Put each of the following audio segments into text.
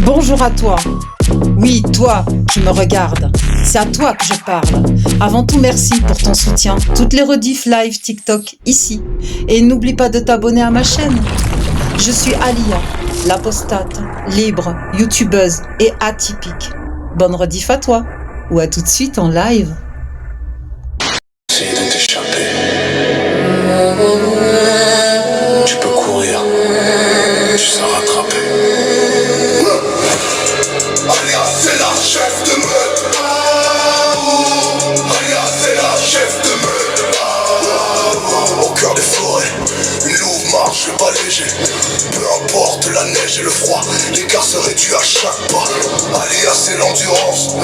Bonjour à toi. Oui, toi qui me regardes. C'est à toi que je parle. Avant tout, merci pour ton soutien. Toutes les rediffs live TikTok ici. Et n'oublie pas de t'abonner à ma chaîne. Je suis Alia, l'apostate, libre, youtubeuse et atypique. Bonne rediff à toi. Ou à tout de suite en live. Essaye de t'échapper. Tu peux courir. Tu seras rattrapé. Alia, c'est la chef de meute. Alia, c'est la chef de meute. Au cœur des forêts, une louve marche pas léger. Peu importe la neige et le froid, l'écart se réduit à chaque pas. Alia, c'est l'endurance.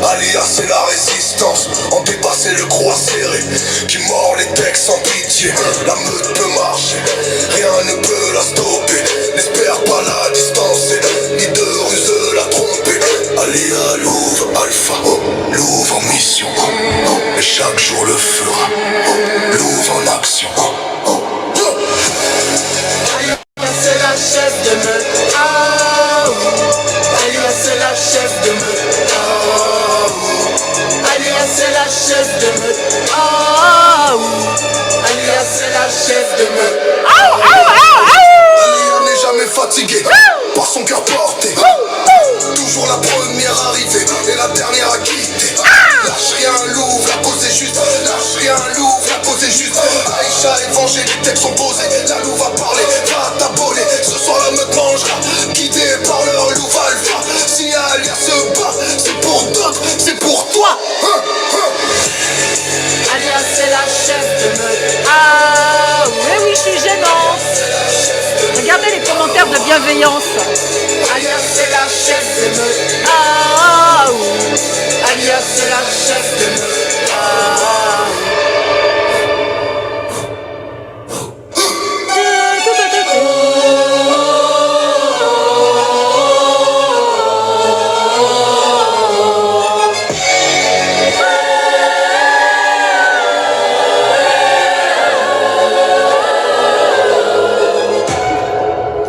Alia, c'est la résistance. En dépasser le croix serré qui mord les textes sans pitié. La meute peut marcher, rien ne peut la stopper. N'espère pas la distancer, ni de ruse la tromper. Alia, Louve, Alpha, Louve en mission. Et chaque jour le fera. Louve en action. Alia, c'est la chef de meute. Alia, c'est la chef de meute. Alia, c'est la chef de meute. Alia, c'est la chef de meute. Alia n'est jamais fatiguée par son cœur porté. Toujours la première arrivée et la dernière à quitter. Lâche rien, Louve, la cause est juste. Lâche rien, Louve, la cause est juste. Aïcha est vengée, les textes sont posés. La Louve va parler, va t'abonner. Ce soir la meute mangera, guidée par leur Louve Alpha. Si Alia se bat, c'est pour d'autres, c'est pour toi. Alia, c'est la chef de meute. Oui, je suis gênante. Regardez les commentaires de bienveillance. Alia, c'est la chef de meute. Alia, c'est la chef de meute.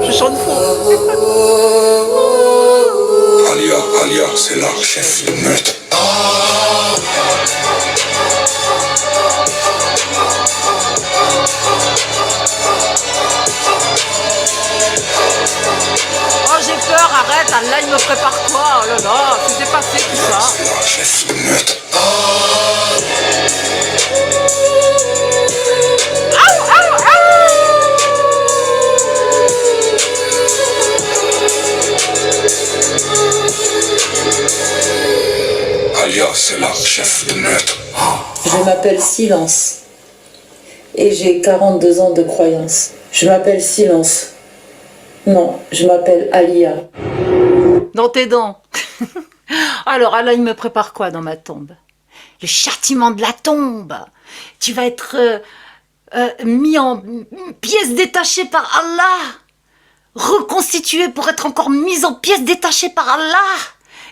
Je chante faux. Alia, c'est la chef de meute. Oh, j'ai peur, arrête, Allah, il me prépare quoi? Oh là là, c'est dépassé tout ça. C'est la chef de meute. Alia, c'est la chef de meute. Je m'appelle Silence. Et j'ai 42 ans de croyance. Je m'appelle Silence. Non, je m'appelle Alia. Dans tes dents. Alors, Allah, il me prépare quoi dans ma tombe? Le châtiment de la tombe. Tu vas être mis en pièces détachées par Allah. Reconstitué pour être encore mis en pièces détachées par Allah.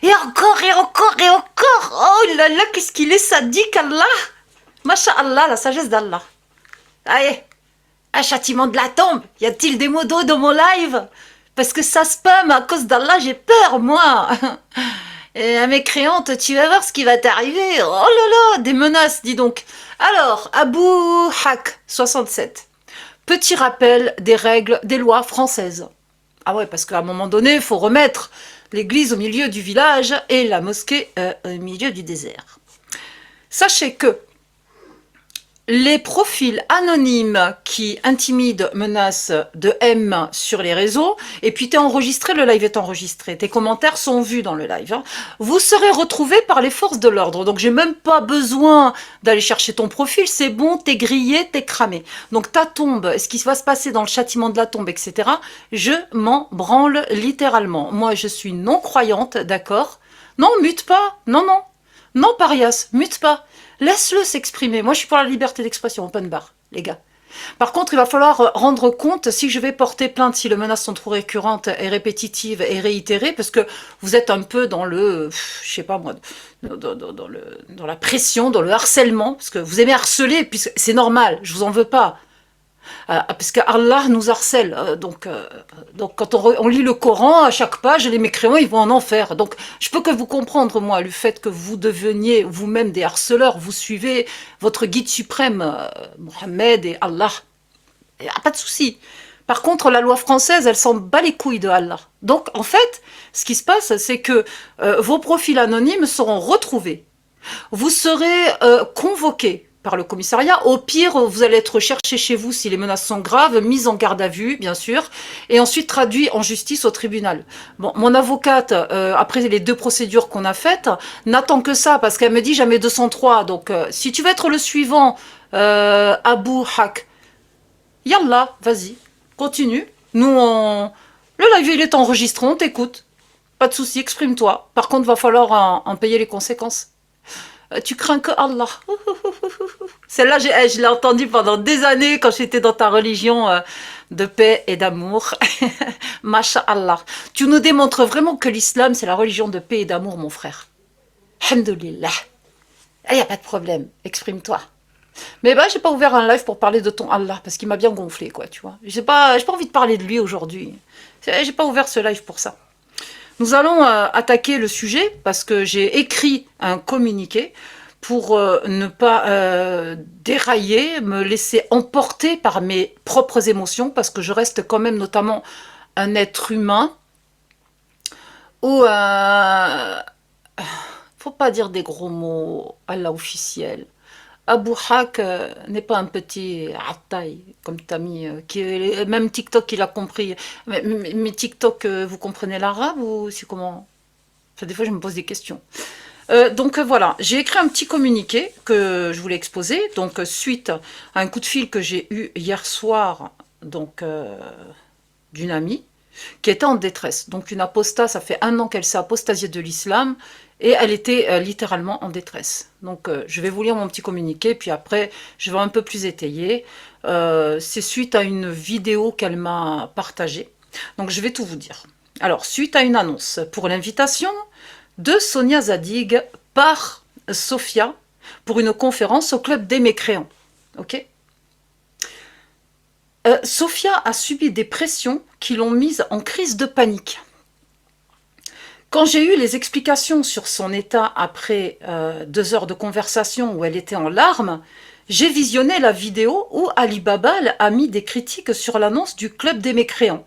Et encore, et encore, et encore. Oh là là, qu'est-ce qu'il est sadique, Allah. Masha'Allah, la sagesse d'Allah. Allez, un châtiment de la tombe. Y a-t-il des mots d'eau dans mon live? Parce que ça spam à cause d'Allah, j'ai peur, moi. Et à mes créantes, tu vas voir ce qui va t'arriver. Oh là là, des menaces, dis donc. Alors, Abou Hak, 67. Petit rappel des règles, des lois françaises. Ah ouais, parce qu'à un moment donné, il faut remettre l'église au milieu du village et la mosquée au milieu du désert. Sachez que les profils anonymes qui intimident, menacent de M sur les réseaux, et puis t'es enregistré, le live est enregistré, tes commentaires sont vus dans le live, hein. Vous serez retrouvés par les forces de l'ordre, donc j'ai même pas besoin d'aller chercher ton profil, c'est bon, t'es grillé, t'es cramé. Donc ta tombe, ce qui va se passer dans le châtiment de la tombe, etc., je m'en branle littéralement. Moi je suis non-croyante, d'accord? Non, mute pas, non, non, non, parias, mute pas. Laisse-le s'exprimer. Moi, je suis pour la liberté d'expression, open bar, les gars. Par contre, il va falloir rendre compte si je vais porter plainte, si les menaces sont trop récurrentes et répétitives et réitérées, parce que vous êtes un peu dans le, je sais pas moi, dans la pression, dans le harcèlement, parce que vous aimez harceler, puis c'est normal, je vous en veux pas. Parce que Allah nous harcèle. Donc quand on lit le Coran, à chaque page, les mécréants, ils vont en enfer. Donc, je peux que vous comprendre, moi, le fait que vous deveniez vous-même des harceleurs. Vous suivez votre guide suprême, Mohammed et Allah. Il n'y a pas de souci. Par contre, la loi française, elle s'en bat les couilles de Allah. Donc, en fait, ce qui se passe, c'est que vos profils anonymes seront retrouvés. Vous serez convoqués par le commissariat. Au pire, vous allez être recherché chez vous si les menaces sont graves, mis en garde à vue, bien sûr, et ensuite traduit en justice au tribunal. Bon, mon avocate, après les 2 procédures qu'on a faites, n'attend que ça, parce qu'elle me dit jamais 203. Donc, si tu veux être le suivant, Abou Hak, yallah, vas-y, continue. Le live, il est enregistré, on t'écoute. Pas de souci, exprime-toi. Par contre, va falloir en payer les conséquences. Tu crains que Allah. Celle-là, je l'ai entendue pendant des années quand j'étais dans ta religion de paix et d'amour. Masha'Allah. Tu nous démontres vraiment que l'islam, c'est la religion de paix et d'amour, mon frère. Alhamdulillah. Il n'y a pas de problème, exprime-toi. Mais j'ai pas ouvert un live pour parler de ton Allah, parce qu'il m'a bien gonflé, quoi, tu vois. J'ai pas envie de parler de lui aujourd'hui. J'ai pas ouvert ce live pour ça. Nous allons attaquer le sujet parce que j'ai écrit un communiqué pour ne pas dérailler, me laisser emporter par mes propres émotions, parce que je reste quand même notamment un être humain où faut pas dire des gros mots à l'officiel. Abou Hak n'est pas un petit attaï, comme tu as mis, même TikTok, il a compris. Mais TikTok, vous comprenez l'arabe ou c'est comment? Enfin, des fois, je me pose des questions. Donc voilà, j'ai écrit un petit communiqué que je voulais exposer. Donc suite à un coup de fil que j'ai eu hier soir, donc d'une amie qui était en détresse. Donc une apostat, ça fait 1 an qu'elle s'est apostasiée de l'islam. Et elle était littéralement en détresse. Donc je vais vous lire mon petit communiqué, puis après je vais un peu plus étayer. C'est suite à une vidéo qu'elle m'a partagée. Donc je vais tout vous dire. Alors, suite à une annonce pour l'invitation de Sonia Zadig par Sophia pour une conférence au Club des Mécréants. Ok ? Sophia a subi des pressions qui l'ont mise en crise de panique. Quand j'ai eu les explications sur son état après 2 heures de conversation où elle était en larmes, j'ai visionné la vidéo où Ali Babal a mis des critiques sur l'annonce du Club des Mécréants.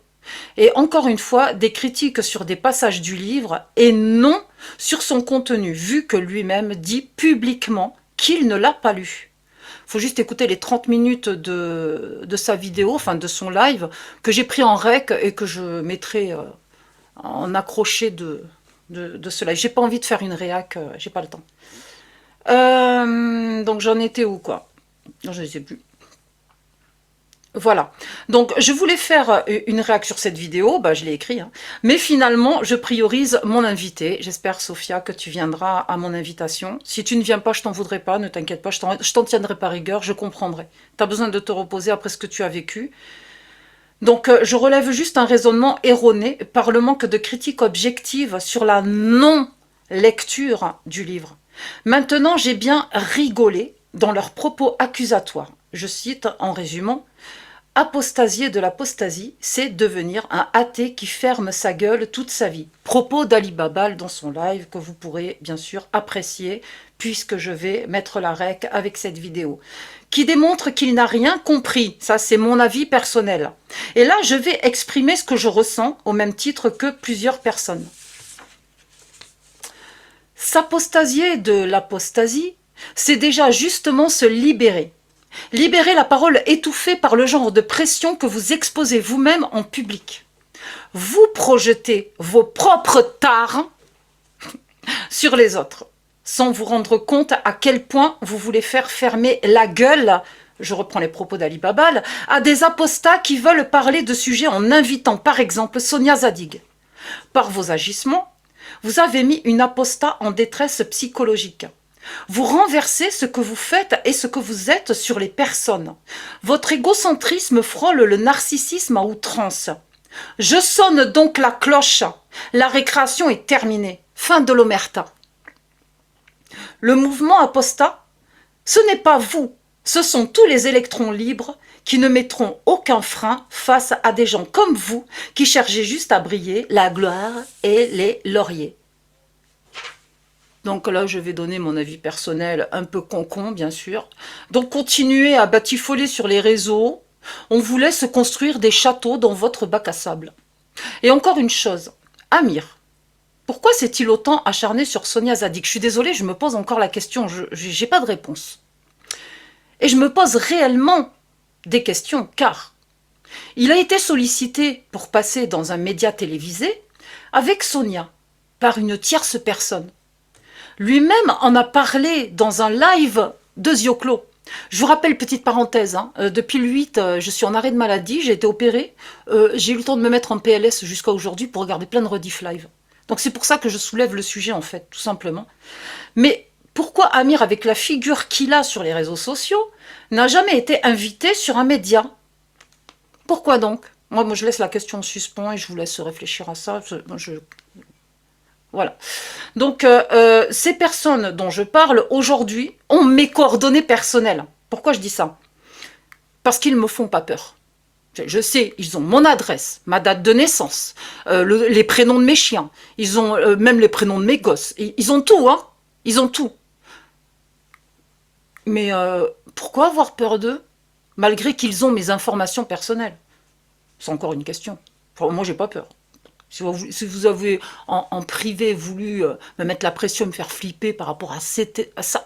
Et encore une fois, des critiques sur des passages du livre et non sur son contenu, vu que lui-même dit publiquement qu'il ne l'a pas lu. Il faut juste écouter les 30 minutes de sa vidéo, enfin de son live, que j'ai pris en rec et que je mettrai en accroché de ce live. J'ai pas envie de faire une réac, j'ai pas le temps. Donc j'en étais où, quoi? Non, je ne sais plus. Voilà, donc je voulais faire une réaction sur cette vidéo, je l'ai écrit, hein. Mais finalement je priorise mon invité. J'espère, Sophia, que tu viendras à mon invitation. Si tu ne viens pas, je t'en voudrais pas, ne t'inquiète pas, je t'en tiendrai par rigueur, je comprendrai. Tu as besoin de te reposer après ce que tu as vécu. Donc je relève juste un raisonnement erroné par le manque de critique objective sur la non-lecture du livre. Maintenant, j'ai bien rigolé dans leurs propos accusatoires. Je cite en résumant: « Apostasier de l'apostasie, c'est devenir un athée qui ferme sa gueule toute sa vie. » Propos d'Ali Babal dans son live que vous pourrez bien sûr apprécier puisque je vais mettre la rec avec cette vidéo. Qui démontre qu'il n'a rien compris. Ça, c'est mon avis personnel. Et là, je vais exprimer ce que je ressens au même titre que plusieurs personnes. S'apostasier de l'apostasie, c'est déjà justement se libérer. Libérer la parole étouffée par le genre de pression que vous exposez vous-même en public. Vous projetez vos propres tares sur les autres, sans vous rendre compte à quel point vous voulez faire fermer la gueule, je reprends les propos d'Ali Babal, à des apostats qui veulent parler de sujets en invitant par exemple Sonia Zadig. Par vos agissements, vous avez mis une apostat en détresse psychologique. Vous renversez ce que vous faites et ce que vous êtes sur les personnes. Votre égocentrisme frôle le narcissisme à outrance. Je sonne donc la cloche. La récréation est terminée. Fin de l'omerta. Le mouvement apostat, ce n'est pas vous Ce sont tous les électrons libres qui ne mettront aucun frein face à des gens comme vous qui cherchez juste à briller, la gloire et les lauriers. Donc là, je vais donner mon avis personnel, un peu concon, bien sûr. Donc continuez à batifoler sur les réseaux. On vous laisse construire des châteaux dans votre bac à sable. Et encore une chose, Amir, pourquoi s'est-il autant acharné sur Sonia Zadig? Je suis désolée, je me pose encore la question, je n'ai pas de réponse. Et je me pose réellement des questions, car il a été sollicité pour passer dans un média télévisé avec Sonia, par une tierce personne. Lui-même en a parlé dans un live de Zioclo. Je vous rappelle, petite parenthèse, depuis le 8, je suis en arrêt de maladie, j'ai été opérée, j'ai eu le temps de me mettre en PLS jusqu'à aujourd'hui pour regarder plein de rediff live. Donc c'est pour ça que je soulève le sujet en fait, tout simplement. Mais pourquoi Amir, avec la figure qu'il a sur les réseaux sociaux, n'a jamais été invité sur un média? Pourquoi donc? Moi, je laisse la question en suspens et je vous laisse réfléchir à ça. Voilà. Donc, ces personnes dont je parle aujourd'hui ont mes coordonnées personnelles. Pourquoi je dis ça? Parce qu'ils ne me font pas peur. Je sais, ils ont mon adresse, ma date de naissance, les prénoms de mes chiens, ils ont même les prénoms de mes gosses. Ils ont tout, hein. Ils ont tout. Mais pourquoi avoir peur d'eux, malgré qu'ils ont mes informations personnelles? C'est encore une question. Enfin, moi, j'ai pas peur. Si vous avez en privé voulu me mettre la pression, me faire flipper par rapport à ça,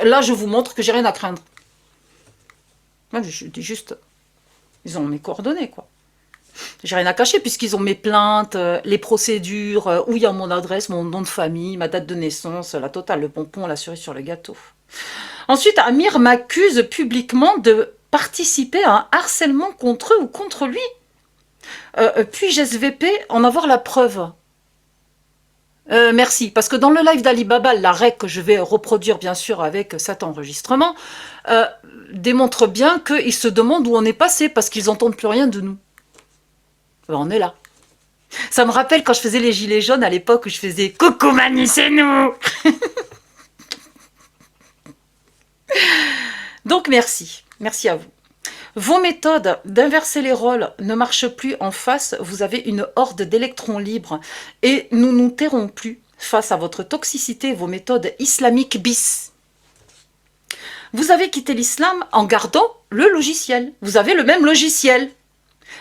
là, je vous montre que j'ai rien à craindre. Moi, je dis juste, ils ont mes coordonnées, quoi. J'ai rien à cacher puisqu'ils ont mes plaintes, les procédures, où il y a mon adresse, mon nom de famille, ma date de naissance, la totale, le pompon, la cerise sur le gâteau. Ensuite, Amir m'accuse publiquement de participer à un harcèlement contre eux ou contre lui. Puis-je SVP en avoir la preuve? Merci, parce que dans le live d'Alibaba, la règle que je vais reproduire bien sûr avec cet enregistrement, démontre bien qu'ils se demandent où on est passé, parce qu'ils n'entendent plus rien de nous. Ben, on est là. Ça me rappelle quand je faisais les gilets jaunes à l'époque où je faisais « Coucou Mani, c'est nous !» Donc merci, merci à vous. Vos méthodes d'inverser les rôles ne marchent plus en face, vous avez une horde d'électrons libres et nous nous tairons plus face à votre toxicité et vos méthodes islamiques bis. Vous avez quitté l'islam en gardant le logiciel. Vous avez le même logiciel.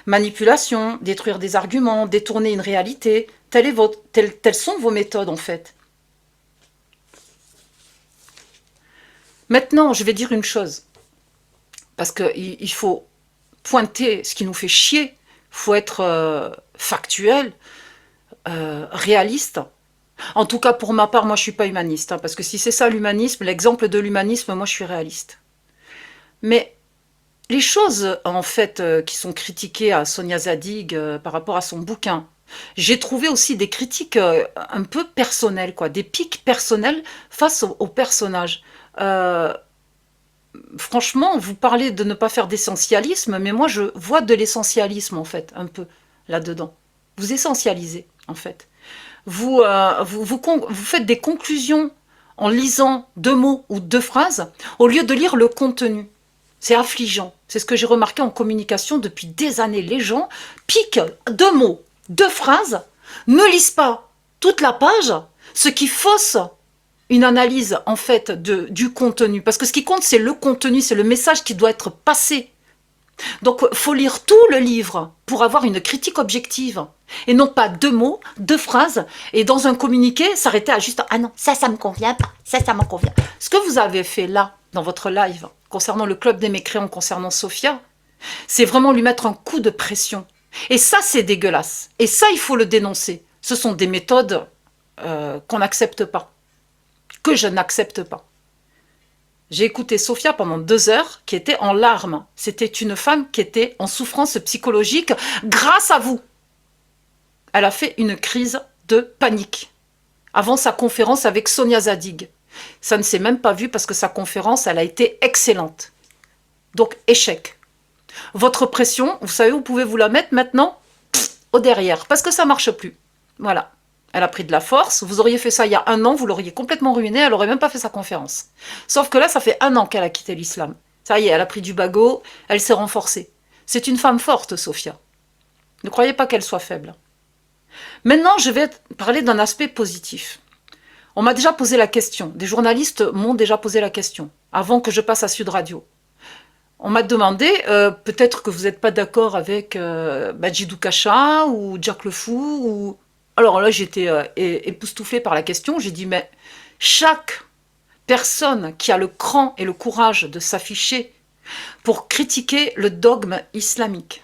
Manipulation, détruire des arguments, détourner une réalité, telles sont vos méthodes en fait. Maintenant, je vais dire une chose. Parce qu'il faut pointer ce qui nous fait chier, il faut être factuel, réaliste. En tout cas, pour ma part, moi je ne suis pas humaniste, parce que si c'est ça l'humanisme, l'exemple de l'humanisme, moi je suis réaliste. Mais les choses, en fait, qui sont critiquées à Sonia Zadig par rapport à son bouquin, j'ai trouvé aussi des critiques un peu personnelles, quoi, des pics personnels face au personnage. Franchement, vous parlez de ne pas faire d'essentialisme, mais moi, je vois de l'essentialisme, en fait, un peu, là-dedans. Vous essentialisez, en fait. Vous faites des conclusions en lisant 2 mots ou 2 phrases, au lieu de lire le contenu. C'est affligeant. C'est ce que j'ai remarqué en communication depuis des années. Les gens piquent 2 mots, 2 phrases, ne lisent pas toute la page, ce qui fausse une analyse en fait du contenu. Parce que ce qui compte, c'est le contenu, c'est le message qui doit être passé. Donc, il faut lire tout le livre pour avoir une critique objective. Et non pas 2 mots, 2 phrases, et dans un communiqué, s'arrêter à juste « Ah non, ça me convient pas, ça me convient ». Ce que vous avez fait là, dans votre live, concernant le club des mécréants, concernant Sophia, c'est vraiment lui mettre un coup de pression. Et ça, c'est dégueulasse. Et ça, il faut le dénoncer. Ce sont des méthodes qu'on n'accepte pas. Que je n'accepte pas. J'ai écouté Sophia pendant 2 heures qui était en larmes. C'était une femme qui était en souffrance psychologique grâce à vous. Elle a fait une crise de panique avant sa conférence avec Sonia Zadig. Ça ne s'est même pas vu parce que sa conférence, elle a été excellente. Donc, échec. Votre pression, vous savez, vous pouvez vous la mettre maintenant au derrière parce que ça ne marche plus. Voilà. Elle a pris de la force. Vous auriez fait ça il y a un an, vous l'auriez complètement ruinée, elle n'aurait même pas fait sa conférence. Sauf que là, ça fait un an qu'elle a quitté l'islam. Ça y est, elle a pris du bagot, elle s'est renforcée. C'est une femme forte, Sophia. Ne croyez pas qu'elle soit faible. Maintenant, je vais parler d'un aspect positif. On m'a déjà posé la question, des journalistes m'ont déjà posé la question, avant que je passe à Sud Radio. On m'a demandé, peut-être que vous n'êtes pas d'accord avec Majidou Kacha ou Jack le Fou. Ou... Alors là, j'étais époustouflée par la question. J'ai dit, mais chaque personne qui a le cran et le courage de s'afficher pour critiquer le dogme islamique,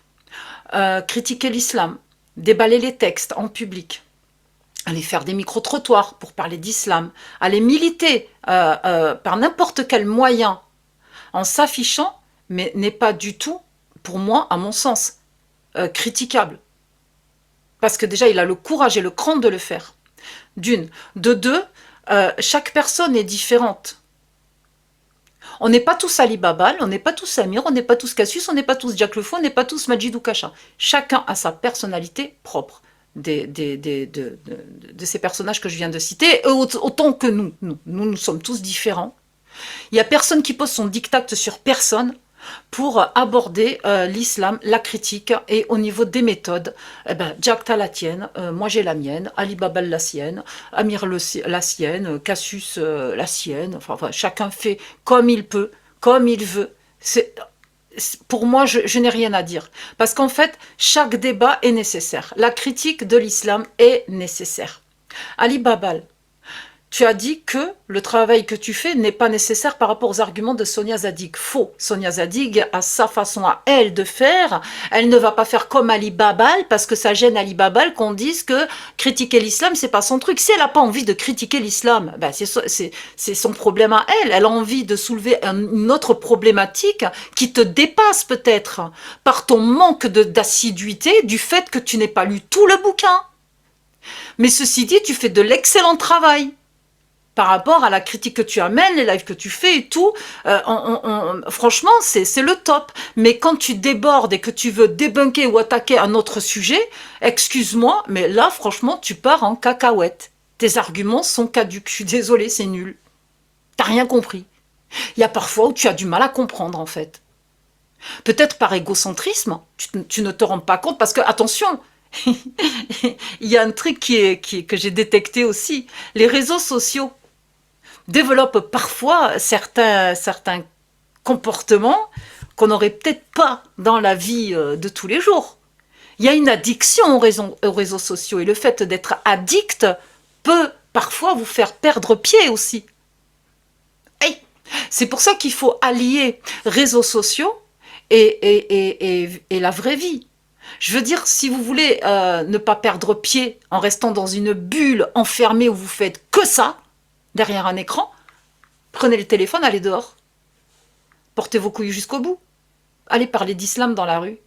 critiquer l'islam, déballer les textes en public, aller faire des micro-trottoirs pour parler d'islam, aller militer par n'importe quel moyen en s'affichant, mais n'est pas du tout, pour moi, à mon sens, critiquable. Parce que déjà, il a le courage et le cran de le faire. D'une. De deux, chaque personne est différente. On n'est pas tous Ali Babal, on n'est pas tous Samir, on n'est pas tous Cassius, on n'est pas tous Jack le Fou, on n'est pas tous Majidou Kacha. Chacun a sa personnalité propre de ces personnages que je viens de citer, autant que nous sommes tous différents. Il n'y a personne qui pose son diktat sur personne pour aborder l'islam, la critique, et au niveau des méthodes, Jack t'as la tienne, moi j'ai la mienne, Ali Babal la sienne, Amir la sienne, Cassius la sienne, enfin, chacun fait comme il peut, comme il veut. Pour moi, je n'ai rien à dire. Parce qu'en fait, chaque débat est nécessaire. La critique de l'islam est nécessaire. Ali Babal, tu as dit que le travail que tu fais n'est pas nécessaire par rapport aux arguments de Sonia Zadig. Faux. Sonia Zadig a sa façon à elle de faire. Elle ne va pas faire comme Ali Babal parce que ça gêne Ali Babal qu'on dise que critiquer l'islam, c'est pas son truc. Si elle n'a pas envie de critiquer l'islam, c'est son problème à elle. Elle a envie de soulever une autre problématique qui te dépasse peut-être par ton manque d'assiduité du fait que tu n'aies pas lu tout le bouquin. Mais ceci dit, tu fais de l'excellent travail. Par rapport à la critique que tu amènes, les lives que tu fais et tout, franchement, c'est le top. Mais quand tu débordes et que tu veux débunker ou attaquer un autre sujet, excuse-moi, mais là, franchement, tu pars en cacahuète. Tes arguments sont caducs. Je suis désolée, c'est nul. T'as rien compris. Il y a parfois où tu as du mal à comprendre, en fait. Peut-être par égocentrisme, tu ne te rends pas compte, parce que, attention, il y a un truc que j'ai détecté aussi. Les réseaux sociaux développent parfois certains comportements qu'on n'aurait peut-être pas dans la vie de tous les jours. Il y a une addiction aux réseaux sociaux et le fait d'être addict peut parfois vous faire perdre pied aussi. Et c'est pour ça qu'il faut allier réseaux sociaux et la vraie vie. Je veux dire, si vous voulez ne pas perdre pied en restant dans une bulle enfermée où vous faites que ça, derrière un écran, prenez le téléphone, allez dehors. Portez vos couilles jusqu'au bout. Allez parler d'islam dans la rue.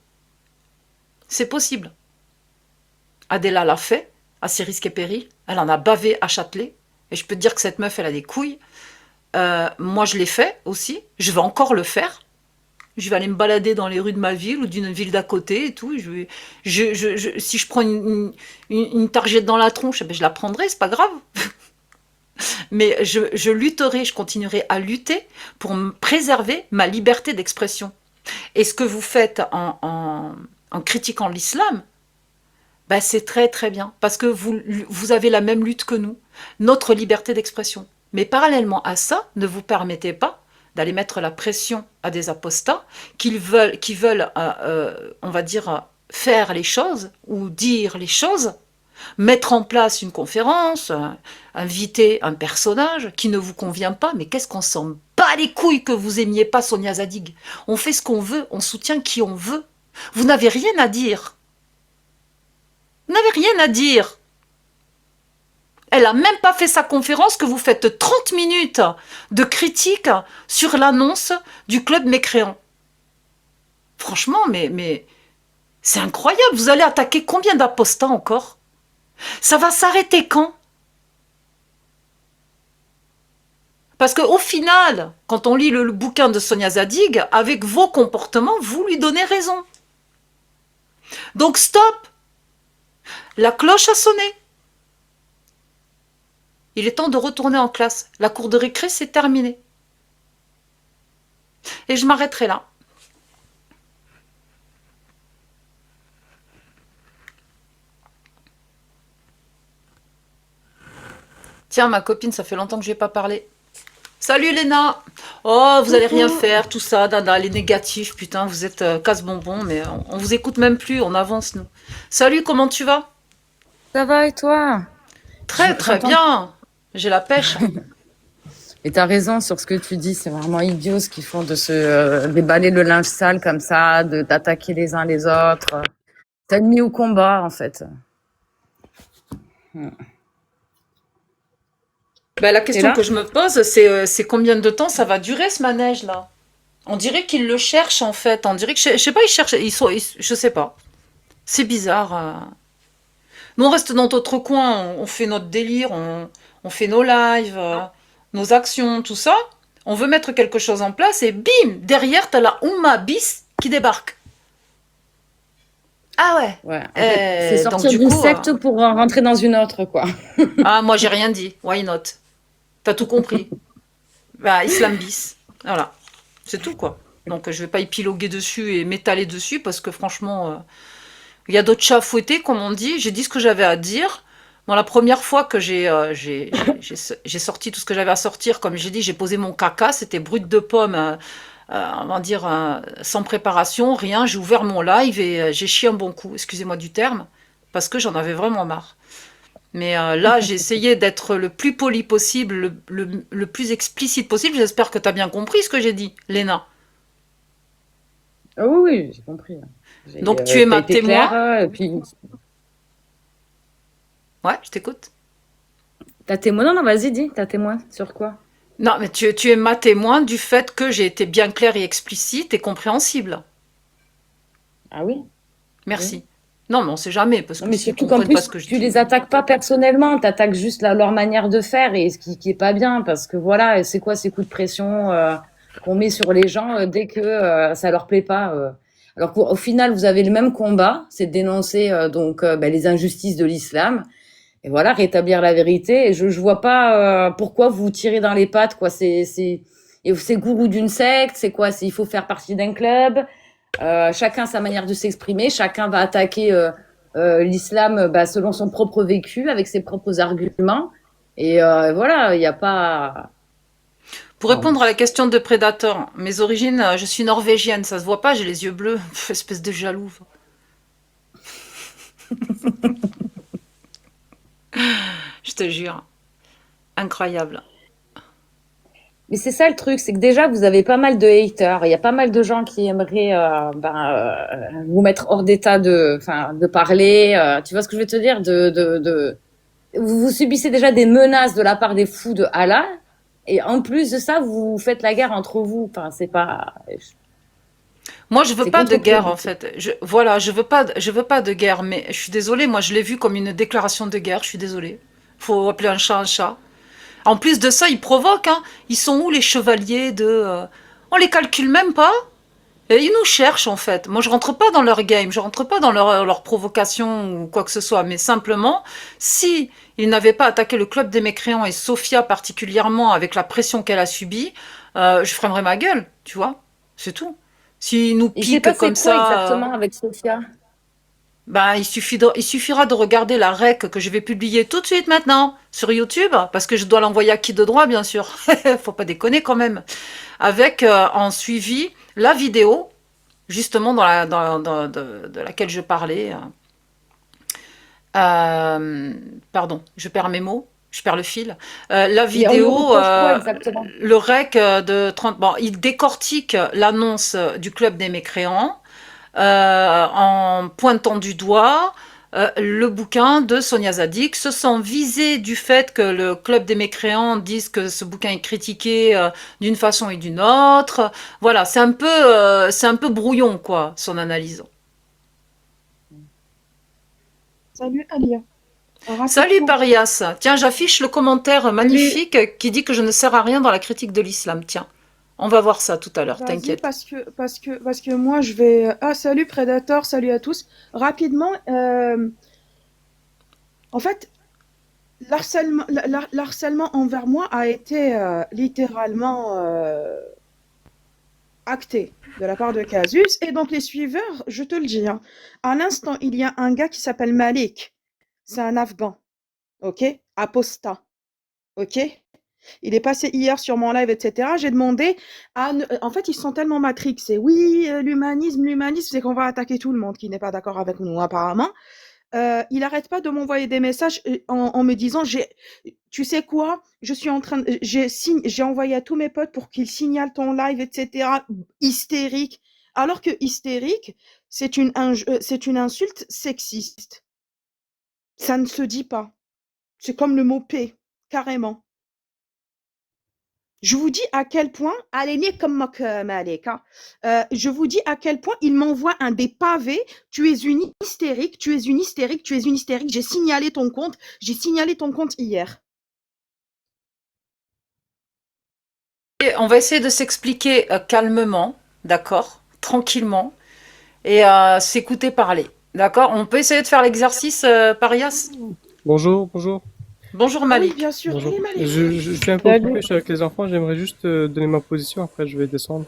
C'est possible. Adela l'a fait, à ses risques et périls. Elle en a bavé à Châtelet. Et je peux te dire que cette meuf, elle a des couilles. Moi, je l'ai fait aussi. Je vais encore le faire. Je vais aller me balader dans les rues de ma ville ou d'une ville d'à côté et tout. Si je prends une targette dans la tronche, je la prendrai, c'est pas grave. Mais je lutterai, je continuerai à lutter pour préserver ma liberté d'expression. Et ce que vous faites en critiquant l'islam, c'est très très bien, parce que vous avez la même lutte que nous, notre liberté d'expression. Mais parallèlement à ça, ne vous permettez pas d'aller mettre la pression à des apostats qui veulent on va dire, faire les choses ou dire les choses, mettre en place une conférence, inviter un personnage qui ne vous convient pas, mais qu'est-ce qu'on s'en bat les couilles que vous aimiez pas Sonia Zadig. On fait ce qu'on veut, on soutient qui on veut. Vous n'avez rien à dire. Vous n'avez rien à dire. Elle n'a même pas fait sa conférence que vous faites 30 minutes de critique sur l'annonce du club mécréant. Franchement, mais c'est incroyable. Vous allez attaquer combien d'apostats encore? Ça va s'arrêter quand? Parce qu'au final, quand on lit le bouquin de Sonia Zadig, avec vos comportements, vous lui donnez raison. Donc stop! La cloche a sonné. Il est temps de retourner en classe. La cour de récré, c'est terminé. Et je m'arrêterai là. Tiens, ma copine, ça fait longtemps que je n'ai pas parlé. Salut Léna. Oh, vous allez rien faire, tout ça, dada, les négatifs, putain, vous êtes casse-bonbon, mais on vous écoute même plus, on avance, nous. Salut, comment tu vas? Ça va et toi? Très, très J'entends. bien. J'ai la pêche. Et t'as raison sur ce que tu dis, c'est vraiment idiot ce qu'ils font de se déballer le linge sale comme ça, de d'attaquer les uns les autres. T'as mis au combat en fait. Ben, la T'es question là? que je me pose, c'est combien de temps ça va durer ce manège-là? On dirait qu'ils le cherchent en fait. On dirait que, je sais pas, ils cherchent, je sais pas. C'est bizarre. Nous, on reste dans notre coin, on fait notre délire, on fait nos lives, nos actions, tout ça. On veut mettre quelque chose en place et bim, derrière, t'as la Oumma bis qui débarque. Ah ouais. Ouais. En fait, c'est Donc sortir du d'une coup, secte pour rentrer dans une autre, quoi. ah moi j'ai rien dit. Why not? T'as tout compris. Bah, Islam bis. Voilà. C'est tout quoi. Donc je vais pas épiloguer dessus et m'étaler dessus parce que franchement, il y a d'autres chats fouettés comme on dit. J'ai dit ce que j'avais à dire. Bon, la première fois que j'ai sorti tout ce que j'avais à sortir, comme j'ai dit, j'ai posé mon caca, c'était brut de pomme, on va dire, sans préparation, rien. J'ai ouvert mon live et j'ai chié un bon coup, excusez-moi du terme, parce que j'en avais vraiment marre. Mais là, j'ai essayé d'être le plus poli possible, le plus explicite possible. J'espère que tu as bien compris ce que j'ai dit, Léna. Ah oui, oui, j'ai compris. Donc tu es T'as ma été clair, témoin. et puis Ouais, je t'écoute. t'as témoin. Non, non, vas-y, dis, t'as témoin sur quoi? Non, mais tu es ma témoin du fait que j'ai été bien claire et explicite et compréhensible. Ah oui, oui. Merci. Non, mais on sait jamais, parce Non, que mais s'ils surtout qu'en comprennent pas ce plus, que je tu dis. les attaques pas personnellement, t'attaques juste leur manière de faire et ce qui est pas bien, parce que voilà, c'est quoi ces coups de pression qu'on met sur les gens dès que ça leur plaît pas. Alors qu'au final, vous avez le même combat, c'est de dénoncer ben, les injustices de l'islam et voilà, rétablir la vérité. Et je vois pas pourquoi vous tirez dans les pattes, quoi. C'est gourou d'une secte, c'est quoi? C'est il faut faire partie d'un club. Chacun sa manière de s'exprimer, chacun va attaquer l'islam bah, selon son propre vécu, avec ses propres arguments. Et voilà, il n'y a pas. Pour Bon. répondre à la question de Predator, mes origines, je suis norvégienne, ça se voit pas, j'ai les yeux bleus. Pff, espèce de jaloux. Je te jure. Incroyable. Mais c'est ça le truc, c'est que déjà vous avez pas mal de haters. Il y a pas mal de gens qui aimeraient vous mettre hors d'état de parler. Tu vois ce que je veux te dire? Vous subissez déjà des menaces de la part des fous de Allah. Et en plus de ça, vous faites la guerre entre vous. Enfin, c'est pas. Moi, je veux C'est pas de guerre, en contre-productif. fait. Voilà, je veux pas de guerre, mais je suis désolée, moi, je l'ai vu comme une déclaration de guerre, je suis désolée. Faut appeler un chat un chat. En plus de ça, ils provoquent, hein. Ils sont où les chevaliers de... On les calcule même pas. Et ils nous cherchent en fait. Moi, je rentre pas dans leur game, je rentre pas dans leur provocation ou quoi que ce soit, mais simplement, si ils n'avaient pas attaqué le club des mécréants et Sophia particulièrement avec la pression qu'elle a subie, je fermerais ma gueule, tu vois. C'est tout. S'ils nous Il s'est piquent passé comme quoi ça, exactement avec Sophia? ben, il suffira de regarder la rec que je vais publier tout de suite maintenant sur YouTube, parce que je dois l'envoyer à qui de droit, bien sûr. Faut pas déconner quand même. Avec en suivi la vidéo justement de laquelle je parlais. Pardon, je perds mes mots, je perds le fil. La Et on lui vidéo, reproche quoi exactement? le REC de 30... Bon, il décortique l'annonce du Club des Mécréants en pointant du doigt le bouquin de Sonia Zadig, se sent visé du fait que le Club des Mécréants dise que ce bouquin est critiqué d'une façon et d'une autre. Voilà, c'est un peu brouillon, quoi, son analyse. Salut Alia. Salut Rapidement. Parias. Tiens, j'affiche le commentaire Salut. magnifique qui dit que je ne sers à rien dans la critique de l'islam. Tiens, on va voir ça tout à l'heure, Vas-y, t'inquiète. parce que moi je vais. Ah, salut Predator, salut à tous. Rapidement, en fait, l'harcèlement envers moi a été littéralement acté de la part de Casus. Et donc les suiveurs, je te le dis, hein, à l'instant, il y a un gars qui s'appelle Malik. C'est un Afghan, ok? Apostat, ok? Il est passé hier sur mon live, etc. J'ai demandé à... En fait, ils sont tellement matrixés. Oui, l'humanisme, c'est qu'on va attaquer tout le monde qui n'est pas d'accord avec nous, apparemment. Il arrête pas de m'envoyer des messages en me disant, tu sais quoi, je suis en train, j'ai envoyé à tous mes potes pour qu'ils signalent ton live, etc. Hystérique. Alors que hystérique, c'est une insulte sexiste. Ça ne se dit pas. C'est comme le mot P, carrément. Je vous dis à quel point, je vous dis à quel point il m'envoie des pavés. Tu es une hystérique, tu es une hystérique, tu es une hystérique. J'ai signalé ton compte hier. Et on va essayer de s'expliquer calmement, d'accord, tranquillement, et s'écouter parler, d'accord. On peut essayer de faire l'exercice, Parias. Bonjour, bonjour. Bonjour Oui, Malik. bien sûr. Bonjour. Oui, Malik. Je suis un peu Salut. occupé, je suis avec les enfants, j'aimerais juste donner ma position, après je vais descendre.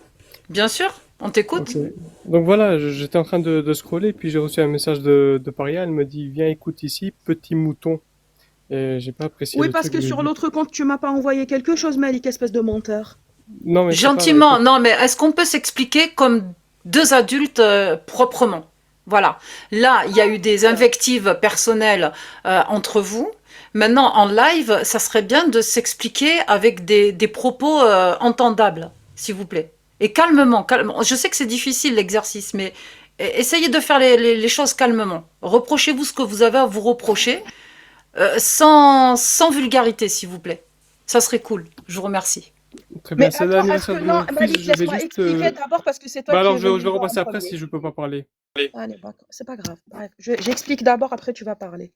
Bien sûr, on t'écoute. Ok. Donc voilà, j'étais en train de scroller, puis j'ai reçu un message de Paria, elle me dit, viens écoute ici, petit mouton. Et j'ai pas apprécié Oui, le parce truc, que j'ai sur dit- l'autre compte, tu m'as pas envoyé quelque chose, Malik, espèce de menteur. Non, mais c'est pas Gentiment, avec- non, mais est-ce qu'on peut s'expliquer comme deux adultes proprement? Voilà. Là, il y a eu des invectives personnelles entre vous. Maintenant, en live, ça serait bien de s'expliquer avec des propos entendables, s'il vous plaît. Et calmement, calmement. Je sais que c'est difficile l'exercice, mais essayez de faire les choses calmement. Reprochez-vous ce que vous avez à vous reprocher, sans vulgarité, s'il vous plaît. Ça serait cool. Je vous remercie. Très bien, Mais c'est attends, l'anniversaire est-ce que... de Non, mon fils, Malik, je vais laisse-moi juste... expliquer d'abord parce que c'est toi Bah qui alors, es je vais venu voir en repasser après premier. si je peux pas parler. Allez, d'accord, c'est pas grave. Bref, j'explique d'abord, après tu vas parler.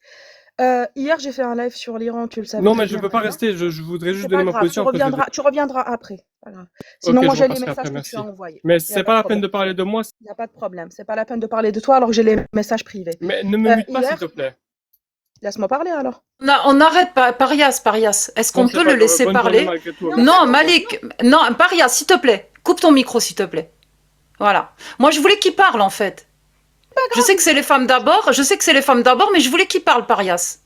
Hier, j'ai fait un live sur l'Iran, tu le savais Non, très mais je bien peux pas maintenant. rester, je voudrais juste C'est donner pas ma grave, position, après je vais... tu reviendras après. Pas grave. Sinon, Ok, moi, je j'ai les repasserai messages après, que tu as merci. envoyés. Mais Il n'y a c'est pas pas de la peine problème. de parler de moi, Il n'y a pas de problème. C'est pas la peine de parler de toi alors que j'ai les messages privés. mais ne me mute pas, s'il Hier, te plaît. laisse-moi parler alors. On arrête, Parias. Est-ce Bon, qu'on c'est peut pas le grave, laisser bonne journée parler? malgré tout. Non, Malik, non, Parias, s'il te plaît. Coupe ton micro, s'il te plaît. Voilà. Moi, je voulais qu'il parle, en fait. Je sais que c'est les femmes d'abord, mais je voulais qu'il parle, Parias.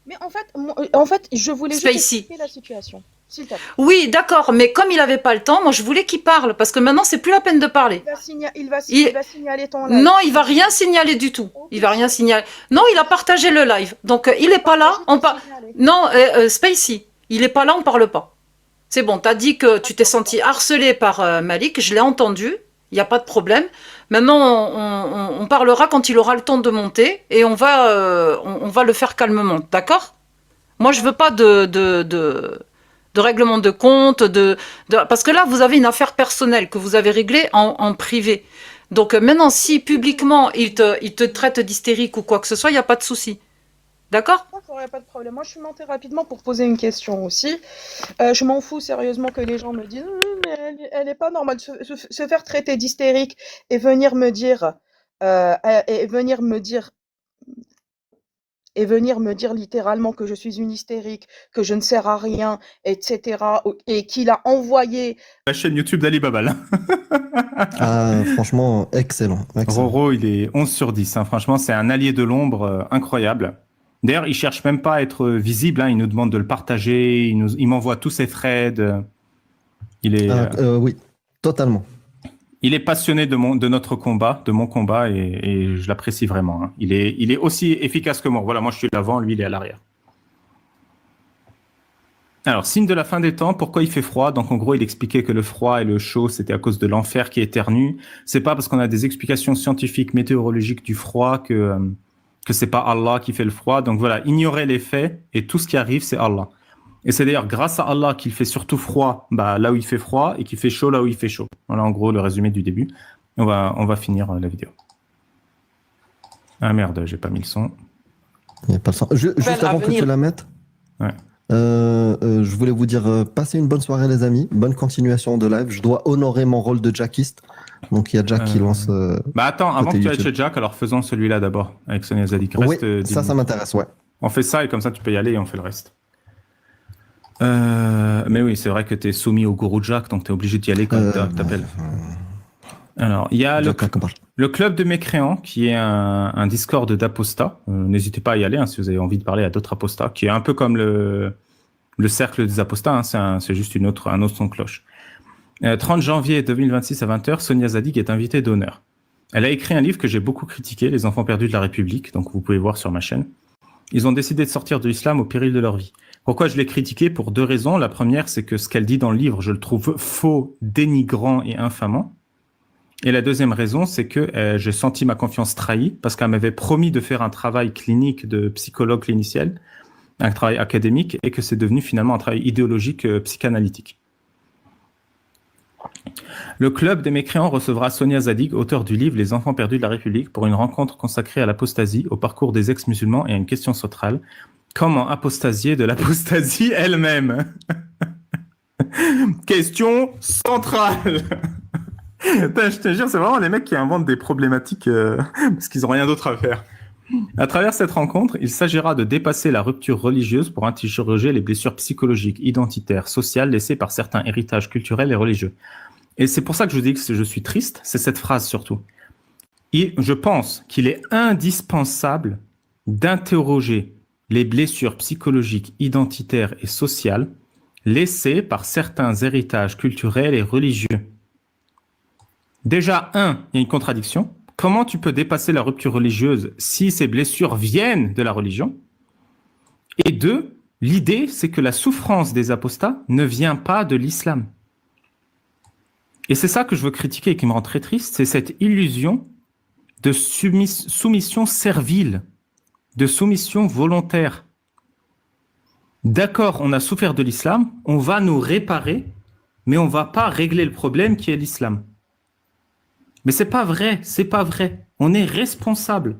Mais en fait, je voulais juste Spacey. expliquer la situation. S'il te plaît. Oui, d'accord, mais comme il n'avait pas le temps, moi, je voulais qu'il parle, parce que maintenant, c'est plus la peine de parler. Il va signaler ton live. Non, il va rien signaler du tout. Il va rien signaler. Non, il a partagé le live. Donc, il est pas là. Non, Spacey, il est pas là, on parle pas. C'est bon, t'as dit que tu t'es senti harcelé par Malik, je l'ai entendu, il n'y a pas de problème. Maintenant, on parlera quand il aura le temps de monter et on va le faire calmement, d'accord? Moi, je veux pas de règlement de compte, parce que là, vous avez une affaire personnelle que vous avez réglée en privé. Donc maintenant, si publiquement, il te traite d'hystérique ou quoi que ce soit, il n'y a pas de souci. D'accord? D'accord, il n'y a pas de problème. Moi, je suis montée rapidement pour poser une question aussi. Je m'en fous sérieusement que les gens me disent mais elle est pas normale. Se faire traiter d'hystérique et venir me dire littéralement que je suis une hystérique, que je ne sers à rien, etc. Et qu'il a envoyé. La chaîne YouTube d'Alibaba, là. Ah, franchement, excellent. excellent. Roro, il est 11 sur 10. Hein. Franchement, c'est un allié de l'ombre incroyable. D'ailleurs, il cherche même pas à être visible. Hein. Il nous demande de le partager. Il m'envoie tous ses threads. Il est, Oui, totalement. il est passionné de notre combat, de mon combat, et je l'apprécie vraiment. Hein. Il est aussi efficace que moi. Voilà, moi je suis l'avant, lui il est à l'arrière. Alors, signe de la fin des temps, pourquoi il fait froid? Donc en gros, il expliquait que le froid et le chaud, c'était à cause de l'enfer qui éternue. C'est pas parce qu'on a des explications scientifiques, météorologiques du froid que c'est pas Allah qui fait le froid. Donc voilà, ignorer les faits et tout ce qui arrive, c'est Allah. Et c'est d'ailleurs grâce à Allah qu'il fait surtout froid là où il fait froid et qu'il fait chaud là où il fait chaud. Voilà en gros le résumé du début. On va finir la vidéo. Ah merde, j'ai pas mis le son. Il n'y a pas le sens. Juste avant que tu la mettes, Ouais. je voulais vous dire, passez une bonne soirée les amis, bonne continuation de live. Je dois honorer mon rôle de jackiste. Donc il y a Jack qui lance... Attends, avant que côté tu ailles YouTube. chez Jack, alors faisons celui-là d'abord avec Sonia Zadik. Oui, Reste 10 ça minutes. m'intéresse, ouais. On fait ça et comme ça, tu peux y aller et on fait le reste. Mais oui, c'est vrai que tu es soumis au gourou Jack, donc tu es obligé d'y aller quand t'appelles. Alors, il y a le club de mécréants, qui est un Discord d'apostats. N'hésitez pas à y aller si vous avez envie de parler à d'autres apostats, qui est un peu comme le cercle des apostats. C'est juste un autre son de cloche. 30 janvier 2026 à 20h, Sonia Zadig est invitée d'honneur. Elle a écrit un livre que j'ai beaucoup critiqué, Les enfants perdus de la République, donc vous pouvez voir sur ma chaîne. Ils ont décidé de sortir de l'islam au péril de leur vie. Pourquoi je l'ai critiqué? Pour 2 raisons. La première, c'est que ce qu'elle dit dans le livre, je le trouve faux, dénigrant et infamant. Et la deuxième raison, c'est que j'ai senti ma confiance trahie parce qu'elle m'avait promis de faire un travail clinique de psychologue clinicienne, un travail académique, et que c'est devenu finalement un travail idéologique psychanalytique. Le club des mécréants recevra Sonia Zadig, auteur du livre Les enfants perdus de la République, pour une rencontre consacrée à l'apostasie, au parcours des ex-musulmans et à une question centrale. Comment apostasier de l'apostasie elle-même? Question centrale. Je te jure, c'est vraiment les mecs qui inventent des problématiques parce qu'ils n'ont rien d'autre à faire. À travers cette rencontre, il s'agira de dépasser la rupture religieuse pour interroger les blessures psychologiques, identitaires, sociales laissées par certains héritages culturels et religieux. Et c'est pour ça que je vous dis que je suis triste, c'est cette phrase surtout. Et je pense qu'il est indispensable d'interroger les blessures psychologiques, identitaires et sociales laissées par certains héritages culturels et religieux. Déjà, il y a une contradiction. Comment tu peux dépasser la rupture religieuse si ces blessures viennent de la religion? Et 2, l'idée, c'est que la souffrance des apostats ne vient pas de l'islam. Et c'est ça que je veux critiquer et qui me rend très triste, c'est cette illusion de soumission servile, de soumission volontaire. D'accord, on a souffert de l'islam, on va nous réparer, mais on ne va pas régler le problème qui est l'islam. Mais c'est pas vrai. On est responsable.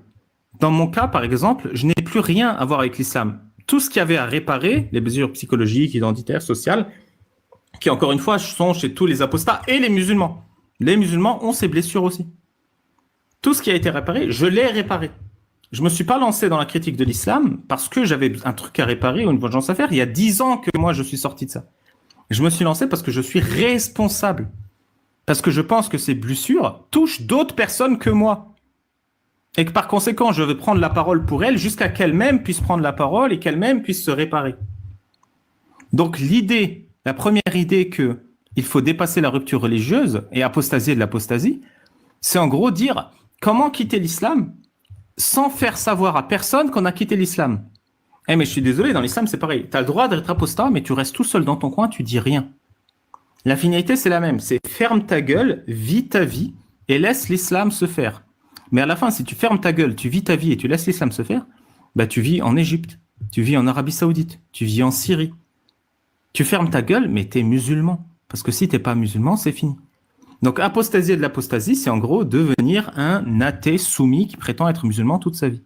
Dans mon cas, par exemple, je n'ai plus rien à voir avec l'islam. Tout ce qu'il y avait à réparer, les blessures psychologiques, identitaires, sociales, qui encore une fois sont chez tous les apostats et les musulmans. Les musulmans ont ces blessures aussi. Tout ce qui a été réparé, je l'ai réparé. Je me suis pas lancé dans la critique de l'islam parce que j'avais un truc à réparer ou une vengeance à faire. Il y a 10 ans que moi je suis sorti de ça. Je me suis lancé parce que je suis responsable. Parce que je pense que ces blessures touchent d'autres personnes que moi. Et que par conséquent, je vais prendre la parole pour elles jusqu'à qu'elles-mêmes puissent prendre la parole et qu'elles-mêmes puissent se réparer. Donc la première idée qu'il faut dépasser la rupture religieuse et apostasier de l'apostasie, c'est en gros dire comment quitter l'islam sans faire savoir à personne qu'on a quitté l'islam. Mais je suis désolé, dans l'islam c'est pareil. Tu as le droit d'être apostat, mais tu restes tout seul dans ton coin, tu dis rien. La finalité, c'est la même. C'est ferme ta gueule, vis ta vie et laisse l'islam se faire. Mais à la fin, si tu fermes ta gueule, tu vis ta vie et tu laisses l'islam se faire, bah tu vis en Égypte, tu vis en Arabie Saoudite, tu vis en Syrie. Tu fermes ta gueule, mais t'es musulman. Parce que si t'es pas musulman, c'est fini. Donc apostasier de l'apostasie, c'est en gros devenir un athée soumis qui prétend être musulman toute sa vie.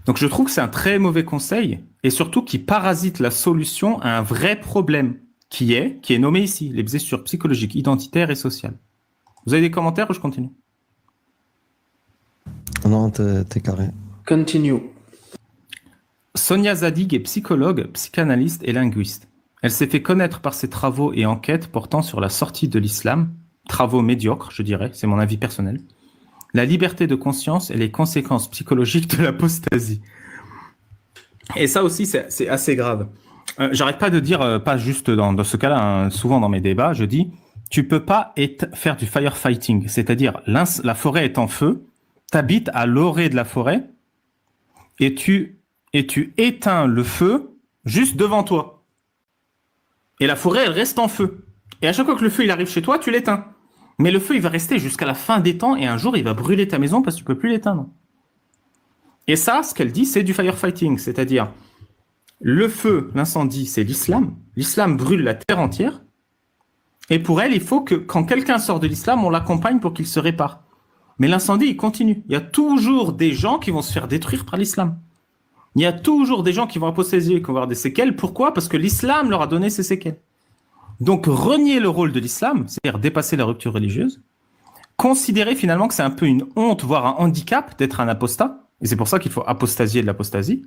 Donc je trouve que c'est un très mauvais conseil et surtout qui parasite la solution à un vrai problème. Qui est nommé ici, les blessures psychologiques, identitaires et sociales. Vous avez des commentaires ou je continue? Non, t'es carré. Continue. Sonia Zadig est psychologue, psychanalyste et linguiste. Elle s'est fait connaître par ses travaux et enquêtes portant sur la sortie de l'islam, travaux médiocres, je dirais, c'est mon avis personnel, la liberté de conscience et les conséquences psychologiques de l'apostasie. Et ça aussi, c'est assez grave. J'arrête pas de dire, pas juste dans ce cas-là, souvent dans mes débats, je dis, tu peux pas faire du firefighting, c'est-à-dire la forêt est en feu, t'habites à l'orée de la forêt et tu éteins le feu juste devant toi. Et la forêt, elle reste en feu. Et à chaque fois que le feu il arrive chez toi, tu l'éteins. Mais le feu, il va rester jusqu'à la fin des temps et un jour, il va brûler ta maison parce que tu peux plus l'éteindre. Et ça, ce qu'elle dit, c'est du firefighting, c'est-à-dire le feu, l'incendie, c'est l'islam. L'islam brûle la terre entière. Et pour elle, il faut que quand quelqu'un sort de l'islam, on l'accompagne pour qu'il se répare. Mais l'incendie, il continue. Il y a toujours des gens qui vont se faire détruire par l'islam. Il y a toujours des gens qui vont apostasier, qui vont avoir des séquelles. Pourquoi? Parce que l'islam leur a donné ces séquelles. Donc, renier le rôle de l'islam, c'est-à-dire dépasser la rupture religieuse, considérer finalement que c'est un peu une honte, voire un handicap d'être un apostat, et c'est pour ça qu'il faut apostasier de l'apostasie,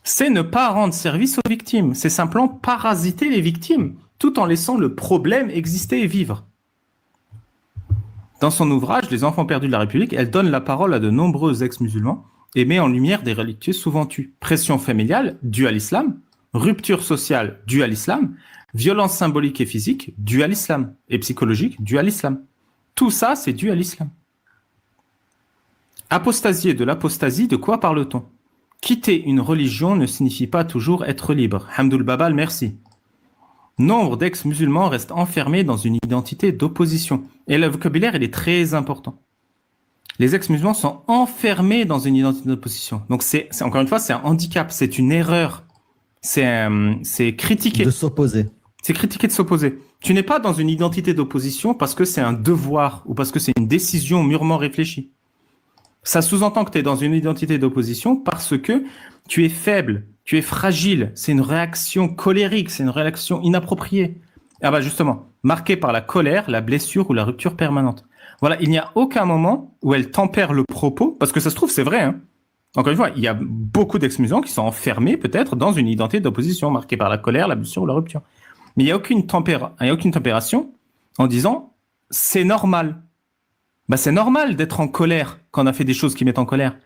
c'est ne pas rendre service aux victimes. C'est simplement parasiter les victimes, tout en laissant le problème exister et vivre. Dans son ouvrage « Les enfants perdus de la République », elle donne la parole à de nombreux ex-musulmans et met en lumière des réalités souvent tues. Pression familiale, due à l'islam, rupture sociale, due à l'islam, violence symbolique et physique, due à l'islam, et psychologique, due à l'islam. Tout ça, c'est dû à l'islam. Apostasier de l'apostasie, de quoi parle-t-on? Quitter une religion ne signifie pas toujours être libre. Hamdoul Babal, merci. Nombre d'ex-musulmans restent enfermés dans une identité d'opposition. Et le vocabulaire, il est très important. Les ex-musulmans sont enfermés dans une identité d'opposition. Donc, encore une fois, c'est un handicap, c'est une erreur. C'est critiquer. De s'opposer. C'est critiquer de s'opposer. Tu n'es pas dans une identité d'opposition parce que c'est un devoir ou parce que c'est une décision mûrement réfléchie. Ça sous-entend que tu es dans une identité d'opposition parce que tu es faible, tu es fragile. C'est une réaction colérique, c'est une réaction inappropriée. Ah bah justement, marquée par la colère, la blessure ou la rupture permanente. Voilà, il n'y a aucun moment où elle tempère le propos, parce que ça se trouve, c'est vrai, hein. Encore une fois, il y a beaucoup d'ex-musulmans qui sont enfermés peut-être dans une identité d'opposition marquée par la colère, la blessure ou la rupture. Mais il n'y a aucune températion en disant « c'est normal ». Bah, c'est normal d'être en colère quand on a fait des choses qui mettent en colère.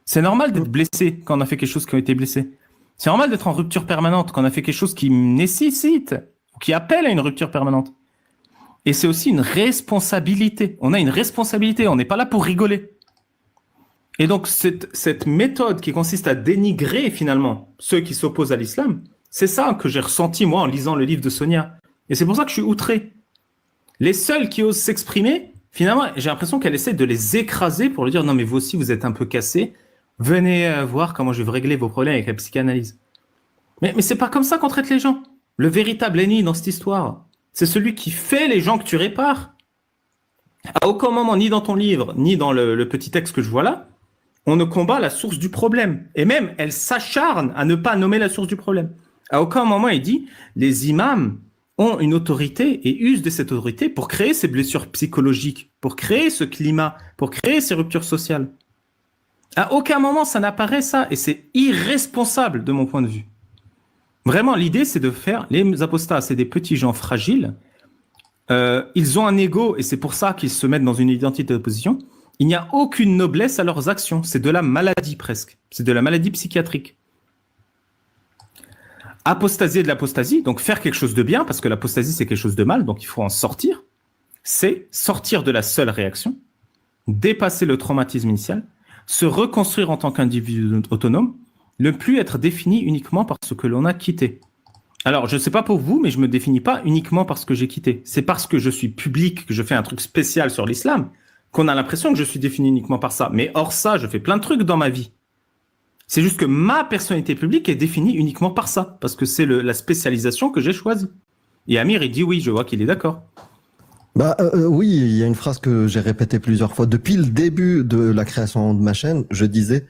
C'est normal d'être blessé quand on a fait quelque chose qui a été blessé. C'est normal d'être en rupture permanente quand on a fait quelque chose qui nécessite ou qui appelle à une rupture permanente. Et c'est aussi une responsabilité. On a une responsabilité, on n'est pas là pour rigoler. Et donc, cette méthode qui consiste à dénigrer finalement ceux qui s'opposent à l'islam, c'est ça que j'ai ressenti moi en lisant le livre de Sonia. Et c'est pour ça que je suis outré. Les seuls qui osent s'exprimer, finalement, j'ai l'impression qu'elle essaie de les écraser pour leur dire « Non, mais vous aussi, vous êtes un peu cassés. Venez voir comment je vais régler vos problèmes avec la psychanalyse. » Mais c'est pas comme ça qu'on traite les gens. Le véritable ennemi dans cette histoire, c'est celui qui fait les gens que tu répares. À aucun moment, ni dans ton livre, ni dans le petit texte que je vois là, on ne combat la source du problème. Et même, elle s'acharne à ne pas nommer la source du problème. À aucun moment, il dit « Les imams ont une autorité et usent de cette autorité pour créer ces blessures psychologiques, pour créer ce climat, pour créer ces ruptures sociales. » À aucun moment, ça n'apparaît ça. Et c'est irresponsable de mon point de vue. Vraiment, l'idée, c'est de faire... Les apostats, c'est des petits gens fragiles. Ils ont un ego et c'est pour ça qu'ils se mettent dans une identité d'opposition. Il n'y a aucune noblesse à leurs actions. C'est de la maladie presque. C'est de la maladie psychiatrique. Apostasier de l'apostasie, donc faire quelque chose de bien, parce que l'apostasie, c'est quelque chose de mal, donc il faut en sortir. C'est sortir de la seule réaction, dépasser le traumatisme initial, se reconstruire en tant qu'individu autonome, ne plus être défini uniquement par ce que l'on a quitté. Alors, je ne sais pas pour vous, mais je ne me définis pas uniquement par ce que j'ai quitté. C'est parce que je suis public, que je fais un truc spécial sur l'islam, qu'on a l'impression que je suis défini uniquement par ça. Mais hors ça, je fais plein de trucs dans ma vie. C'est juste que ma personnalité publique est définie uniquement par ça, parce que c'est la spécialisation que j'ai choisie. Et Amir, il dit oui, je vois qu'il est d'accord. Oui, il y a une phrase que j'ai répétée plusieurs fois. Depuis le début de la création de ma chaîne, je disais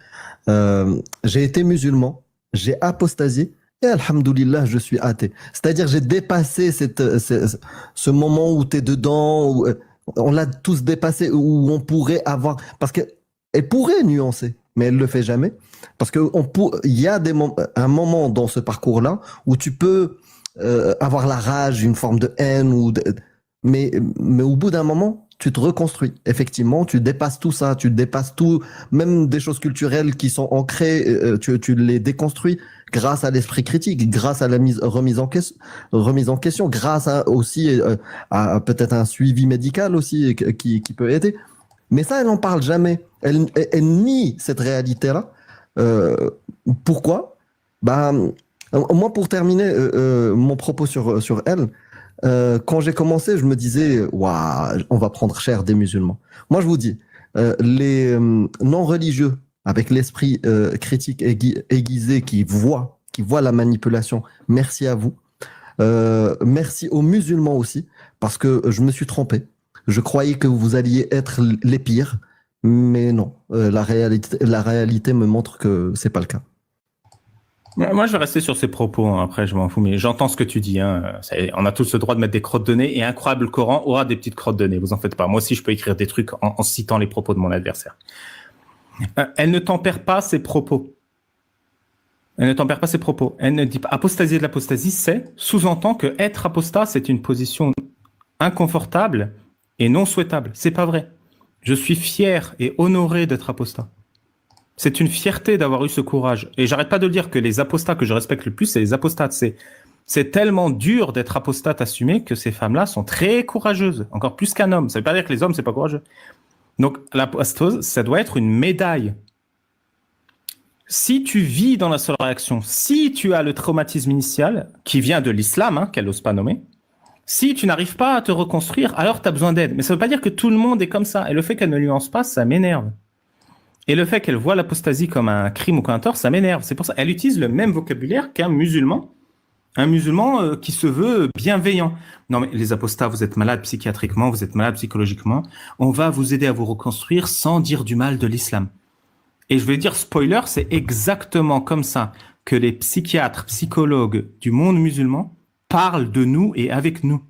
j'ai été musulman, j'ai apostasié, et alhamdoulilah, je suis athée. C'est-à-dire, j'ai dépassé ce moment où tu es dedans, où, on l'a tous dépassé, où on pourrait avoir... Parce qu'elle pourrait nuancer, mais elle le fait jamais. Parce que il y a un moment dans ce parcours-là où tu peux avoir la rage, une forme de haine, mais au bout d'un moment, tu te reconstruis. Effectivement, tu dépasses tout ça, tu dépasses tout, même des choses culturelles qui sont ancrées, tu les déconstruis grâce à l'esprit critique, grâce à la remise en question, grâce aussi à peut-être un suivi médical aussi qui peut aider. Mais ça, elle n'en parle jamais. Elle nie cette réalité-là. Pourquoi? Moi, pour terminer mon propos sur elle, quand j'ai commencé, je me disais, waouh, on va prendre cher des musulmans. Moi, je vous dis, les non-religieux, avec l'esprit critique aiguisé qui voit la manipulation, merci à vous. Merci aux musulmans aussi, parce que je me suis trompé. Je croyais que vous alliez être les pires, mais non. La réalité me montre que c'est pas le cas. Moi, je vais rester sur ces propos. Hein. Après, je m'en fous, mais j'entends ce que tu dis. Hein. On a tous le droit de mettre des crottes de nez, et Incroyable Coran aura des petites crottes de nez. Vous en faites pas. Moi aussi, je peux écrire des trucs en citant les propos de mon adversaire. Elle ne tempère pas ses propos. Elle ne tempère pas ses propos. Elle ne dit pas apostasier de l'apostasie, c'est sous-entend que être apostat, c'est une position inconfortable et non souhaitable. C'est pas vrai. Je suis fier et honoré d'être apostat. C'est une fierté d'avoir eu ce courage. Et j'arrête pas de dire que les apostats que je respecte le plus, c'est les apostates. C'est tellement dur d'être apostate assumé que ces femmes-là sont très courageuses, encore plus qu'un homme. Ça veut pas dire que les hommes, c'est pas courageux. Donc, l'apostase, ça doit être une médaille. Si tu vis dans la seule réaction, si tu as le traumatisme initial, qui vient de l'islam, qu'elle n'ose pas nommer, si tu n'arrives pas à te reconstruire, alors tu as besoin d'aide. Mais ça veut pas dire que tout le monde est comme ça. Et le fait qu'elle ne nuance pas, ça m'énerve. Et le fait qu'elle voit l'apostasie comme un crime ou comme un tort, ça m'énerve. C'est pour ça qu'elle utilise le même vocabulaire qu'un musulman. Un musulman qui se veut bienveillant. Non, mais les apostats, vous êtes malades psychiatriquement, vous êtes malades psychologiquement. On va vous aider à vous reconstruire sans dire du mal de l'islam. Et je vais dire, spoiler, c'est exactement comme ça que les psychiatres, psychologues du monde musulman parlent de nous et avec nous.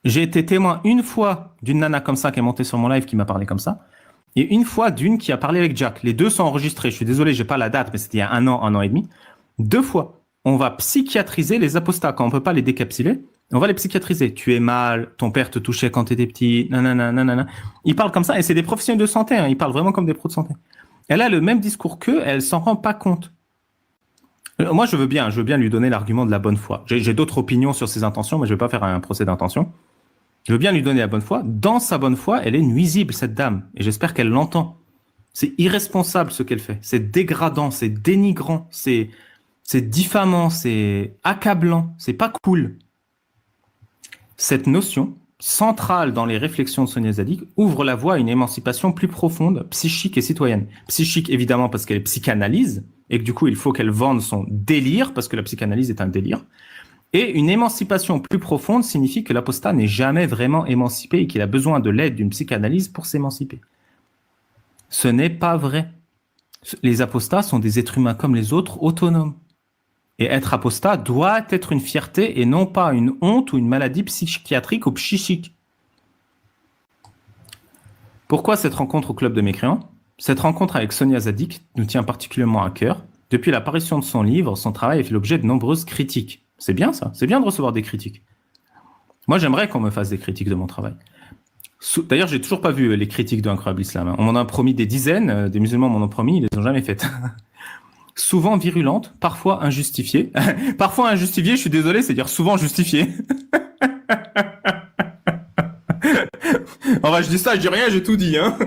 J'ai été témoin une fois d'une nana comme ça qui est montée sur mon live qui m'a parlé comme ça. Et une fois d'une qui a parlé avec Jack. Les deux sont enregistrés. Je suis désolé, j'ai pas la date, mais c'était il y a un an et demi. 2 fois. On va psychiatriser les apostats quand on peut pas les décapsuler. On va les psychiatriser. Tu es mal, ton père te touchait quand tu étais petit, nanana, nanana. Ils parlent comme ça et c'est des professionnels de santé. Ils parlent vraiment comme des pros de santé. Elle a le même discours qu'eux, elle s'en rend pas compte. Moi, je veux bien lui donner l'argument de la bonne foi. J'ai d'autres opinions sur ses intentions, mais je vais pas faire un procès d'intention. Je veux bien lui donner la bonne foi. Dans sa bonne foi, elle est nuisible, cette dame. Et j'espère qu'elle l'entend. C'est irresponsable ce qu'elle fait. C'est dégradant, c'est dénigrant, c'est diffamant, c'est accablant, c'est pas cool. Cette notion, centrale dans les réflexions de Sonia Zadig, ouvre la voie à une émancipation plus profonde, psychique et citoyenne. Psychique, évidemment, parce qu'elle psychanalyse, et que du coup, il faut qu'elle vende son délire, parce que la psychanalyse est un délire. Et une émancipation plus profonde signifie que l'apostat n'est jamais vraiment émancipé et qu'il a besoin de l'aide d'une psychanalyse pour s'émanciper. Ce n'est pas vrai. Les apostats sont des êtres humains comme les autres, autonomes. Et être apostat doit être une fierté et non pas une honte ou une maladie psychiatrique ou psychique. Pourquoi cette rencontre au Club de Mécréants ? Cette rencontre avec Sonia Zadig nous tient particulièrement à cœur. Depuis l'apparition de son livre, son travail a fait l'objet de nombreuses critiques. C'est bien ça, c'est bien de recevoir des critiques. Moi, j'aimerais qu'on me fasse des critiques de mon travail. D'ailleurs, j'ai toujours pas vu les critiques de Incroyable Islam. On m'en a promis des dizaines, des musulmans m'en ont promis, ils les ont jamais faites. Souvent virulentes, parfois injustifiées. Parfois injustifiées, je suis désolé, c'est-à-dire souvent justifiées. Enfin, je dis ça, je dis rien, j'ai tout dit, hein.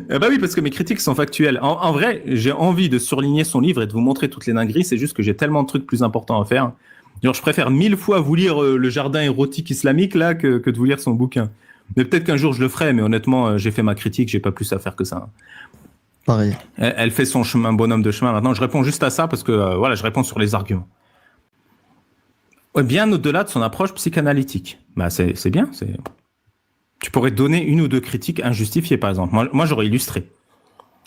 Bah oui, parce que mes critiques sont factuelles. En vrai, j'ai envie de surligner son livre et de vous montrer toutes les dingueries, c'est juste que j'ai tellement de trucs plus importants à faire. Genre, je préfère 1000 fois vous lire le jardin érotique islamique, là, que de vous lire son bouquin. Mais peut-être qu'un jour je le ferai, mais honnêtement, j'ai fait ma critique, j'ai pas plus à faire que ça. Pareil. Elle fait son chemin, bonhomme de chemin. Maintenant, je réponds juste à ça parce que, voilà, je réponds sur les arguments. Ouais, bien au-delà de son approche psychanalytique. Bah, c'est bien, Tu pourrais donner une ou deux critiques injustifiées, par exemple. Moi, j'aurais illustré.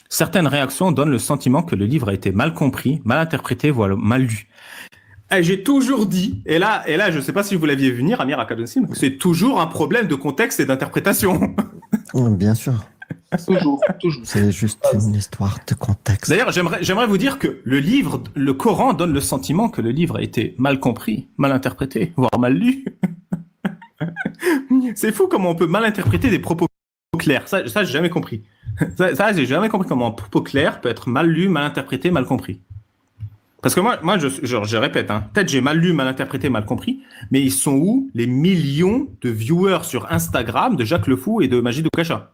Certaines réactions donnent le sentiment que le livre a été mal compris, mal interprété, voire mal lu. Et j'ai toujours dit, et là, je sais pas si vous l'aviez vu venir, Amir Akadossim, c'est toujours un problème de contexte et d'interprétation. Bien sûr. Toujours. C'est juste une histoire de contexte. D'ailleurs, j'aimerais vous dire que le Coran donne le sentiment que le livre a été mal compris, mal interprété, voire mal lu. C'est fou comment on peut mal interpréter des propos clairs. Ça j'ai jamais compris. Ça, j'ai jamais compris comment un propos clair peut être mal lu, mal interprété, mal compris. Parce que moi, je répète, peut-être j'ai mal lu, mal interprété, mal compris, mais ils sont où les millions de viewers sur Instagram de Jacques Le Fou et de Majid Oukacha ?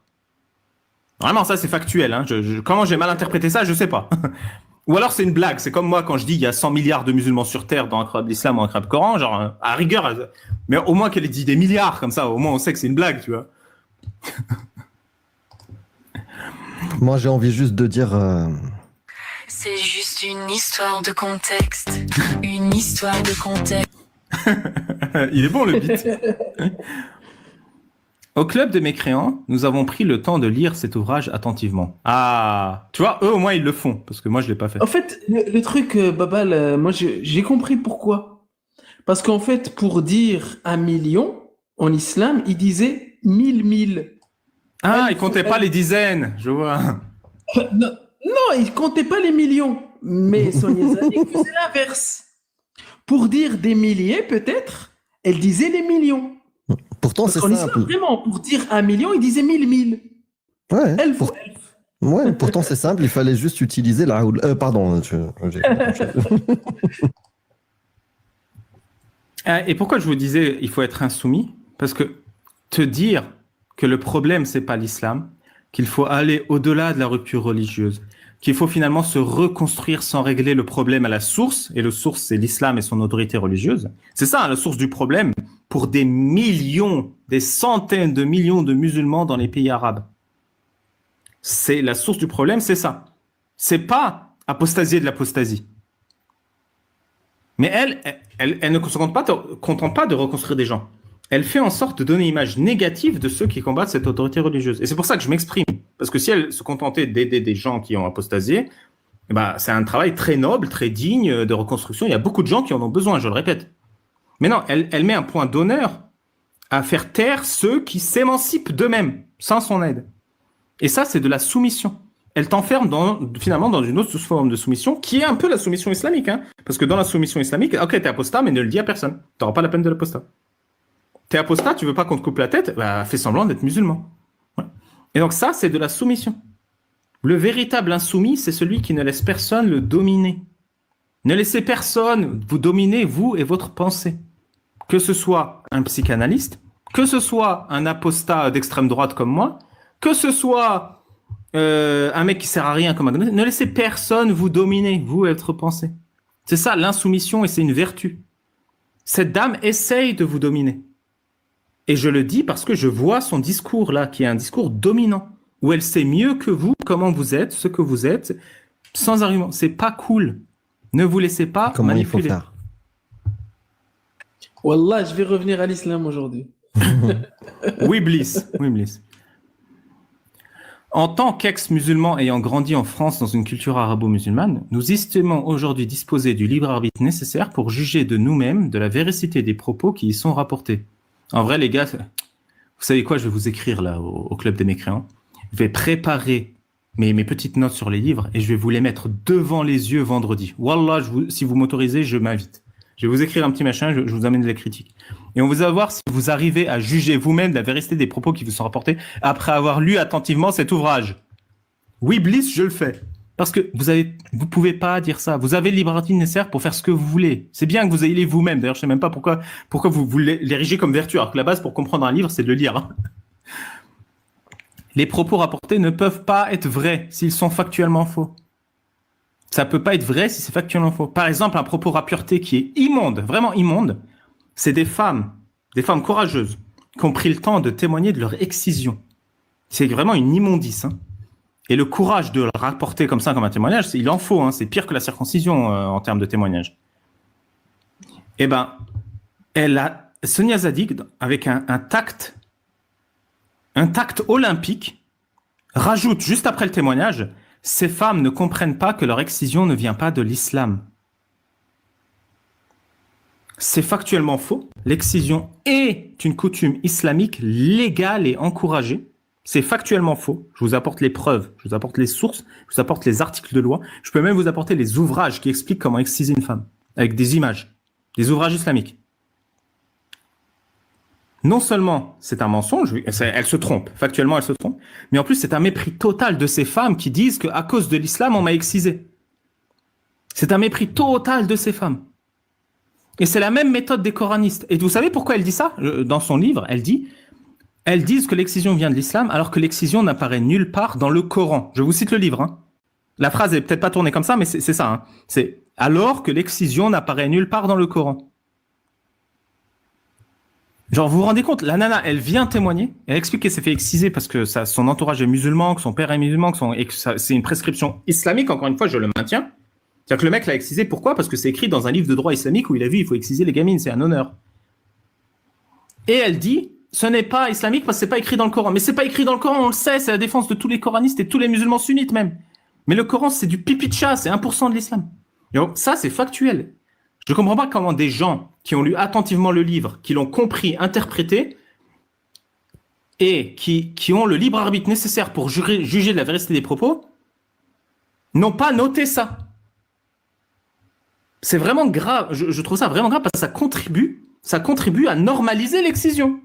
Vraiment, ça c'est factuel. Comment j'ai mal interprété ça, je sais pas. Ou alors c'est une blague. C'est comme moi quand je dis il y a 100 milliards de musulmans sur Terre dans Incroyable Islam ou Incroyable Coran, genre à rigueur, mais au moins qu'elle ait dit des milliards comme ça, au moins on sait que c'est une blague, tu vois. Moi j'ai envie juste de dire... C'est juste une histoire de contexte. Une histoire de contexte. Il est bon le beat. Au Club de Mécréants, nous avons pris le temps de lire cet ouvrage attentivement. Ah, tu vois, eux au moins ils le font, parce que moi je l'ai pas fait. En fait, le truc, Babal, moi j'ai compris pourquoi. Parce qu'en fait, pour dire 1 million, en islam, ils disaient 1000. Ah, il comptait pas les dizaines, je vois. Non, non, il comptait pas les millions. Mais Sonia Zadig faisait l'inverse. Pour dire des milliers, peut-être, elle disait les millions. Pourtant, Parce c'est qu'en islam, simple. vraiment, pour dire 1 million, il disait 1000. Ouais, Elf, pour- elf. ouais, pourtant, c'est simple. Il fallait juste utiliser la houle. Pardon, j'ai- Et pourquoi je vous disais il faut être insoumis? Parce que te dire que le problème, c'est pas l'islam, qu'il faut aller au-delà de la rupture religieuse, qu'il faut finalement se reconstruire sans régler le problème à la source, et le source, c'est l'islam et son autorité religieuse. C'est ça, hein, la source du problème pour des millions, des centaines de millions de musulmans dans les pays arabes. C'est la source du problème, c'est ça. C'est pas apostasier de l'apostasie. Mais elle ne se contente pas de reconstruire des gens. Elle fait en sorte de donner une image négative de ceux qui combattent cette autorité religieuse. Et c'est pour ça que je m'exprime. Parce que si elle se contentait d'aider des gens qui ont apostasié, eh ben, c'est un travail très noble, très digne de reconstruction. Il y a beaucoup de gens qui en ont besoin, je le répète. Mais non, elle met un point d'honneur à faire taire ceux qui s'émancipent d'eux-mêmes, sans son aide. Et ça, c'est de la soumission. Elle t'enferme finalement dans une autre forme de soumission qui est un peu la soumission islamique. Hein. Parce que dans la soumission islamique, ok, t'es apostat, mais ne le dis à personne. T'auras pas la peine de l'apostat. T'es apostat, tu veux pas qu'on te coupe la tête, bah, fais semblant d'être musulman. Ouais. Et donc ça, c'est de la soumission. Le véritable insoumis, c'est celui qui ne laisse personne le dominer. Ne laissez personne vous dominer, vous et votre pensée. Que ce soit un psychanalyste, que ce soit un apostat d'extrême droite comme moi, que ce soit un mec qui sert à rien comme un... Ne laissez personne vous dominer, vous et votre pensée. C'est ça, l'insoumission, et c'est une vertu. Cette dame essaye de vous dominer. Et je le dis parce que je vois son discours là, qui est un discours dominant, où elle sait mieux que vous comment vous êtes, ce que vous êtes, sans argument. C'est pas cool. Ne vous laissez pas Comment manipuler. il faut faire? Wallah, je vais revenir à l'islam aujourd'hui. Oui, Bliss. Oui, Bliss. En tant qu'ex-musulmans ayant grandi en France dans une culture arabo-musulmane, nous estimons aujourd'hui disposer du libre arbitre nécessaire pour juger de nous-mêmes de la véracité des propos qui y sont rapportés. En vrai, les gars, vous savez quoi, je vais vous écrire là au Club des Mécréants. Je vais préparer mes petites notes sur les livres et je vais vous les mettre devant les yeux vendredi. Wallah, si vous m'autorisez, je m'invite. Je vais vous écrire un petit machin, je vous amène des critiques. Et on va voir si vous arrivez à juger vous-même de la véracité des propos qui vous sont rapportés après avoir lu attentivement cet ouvrage. Oui, Bliss, je le fais. Parce que vous pouvez pas dire ça. Vous avez le libre arbitre nécessaire pour faire ce que vous voulez. C'est bien que vous ayez vous-même. D'ailleurs, je sais même pas pourquoi vous l'érigez comme vertu. Alors que la base pour comprendre un livre, c'est de le lire. Hein. Les propos rapportés ne peuvent pas être vrais s'ils sont factuellement faux. Ça peut pas être vrai si c'est factuellement faux. Par exemple, un propos rapureté qui est immonde, vraiment immonde, c'est des femmes courageuses, qui ont pris le temps de témoigner de leur excision. C'est vraiment une immondice. Hein. Et le courage de le rapporter comme ça, comme un témoignage, il en faut. Hein. C'est pire que la circoncision en termes de témoignage. Eh ben, Sonia Zadig, avec un tact olympique, rajoute juste après le témoignage, ces femmes ne comprennent pas que leur excision ne vient pas de l'islam. C'est factuellement faux. L'excision est une coutume islamique légale et encouragée. C'est factuellement faux. Je vous apporte les preuves, je vous apporte les sources, je vous apporte les articles de loi. Je peux même vous apporter les ouvrages qui expliquent comment exciser une femme, avec des images, des ouvrages islamiques. Non seulement c'est un mensonge, elle se trompe, factuellement elle se trompe, mais en plus c'est un mépris total de ces femmes qui disent qu'à cause de l'islam on m'a excisé. C'est un mépris total de ces femmes. Et c'est la même méthode des coranistes. Et vous savez pourquoi elle dit ça? Dans son livre, elles disent que l'excision vient de l'islam alors que l'excision n'apparaît nulle part dans le Coran. Je vous cite le livre. Hein. La phrase est peut-être pas tournée comme ça, mais c'est ça. Hein. C'est alors que l'excision n'apparaît nulle part dans le Coran. Genre, vous vous rendez compte, la nana, elle vient témoigner, elle explique qu'elle s'est fait exciser parce que son entourage est musulman, que son père est musulman, et que c'est une prescription islamique, encore une fois, je le maintiens. C'est-à-dire que le mec l'a excisé, pourquoi? Parce que c'est écrit dans un livre de droit islamique où il a vu, il faut exciser les gamines, c'est un honneur. Et elle dit, ce n'est pas islamique parce que c'est pas écrit dans le Coran. Mais c'est pas écrit dans le Coran, on le sait, c'est la défense de tous les coranistes et tous les musulmans sunnites même. Mais le Coran, c'est du pipi de chat, c'est 1% de l'islam. Donc, ça, c'est factuel. Je comprends pas comment des gens qui ont lu attentivement le livre, qui l'ont compris, interprété, et qui ont le libre arbitre nécessaire pour juger de la véracité des propos, n'ont pas noté ça. C'est vraiment grave. Je trouve ça vraiment grave parce que ça contribue à normaliser l'excision.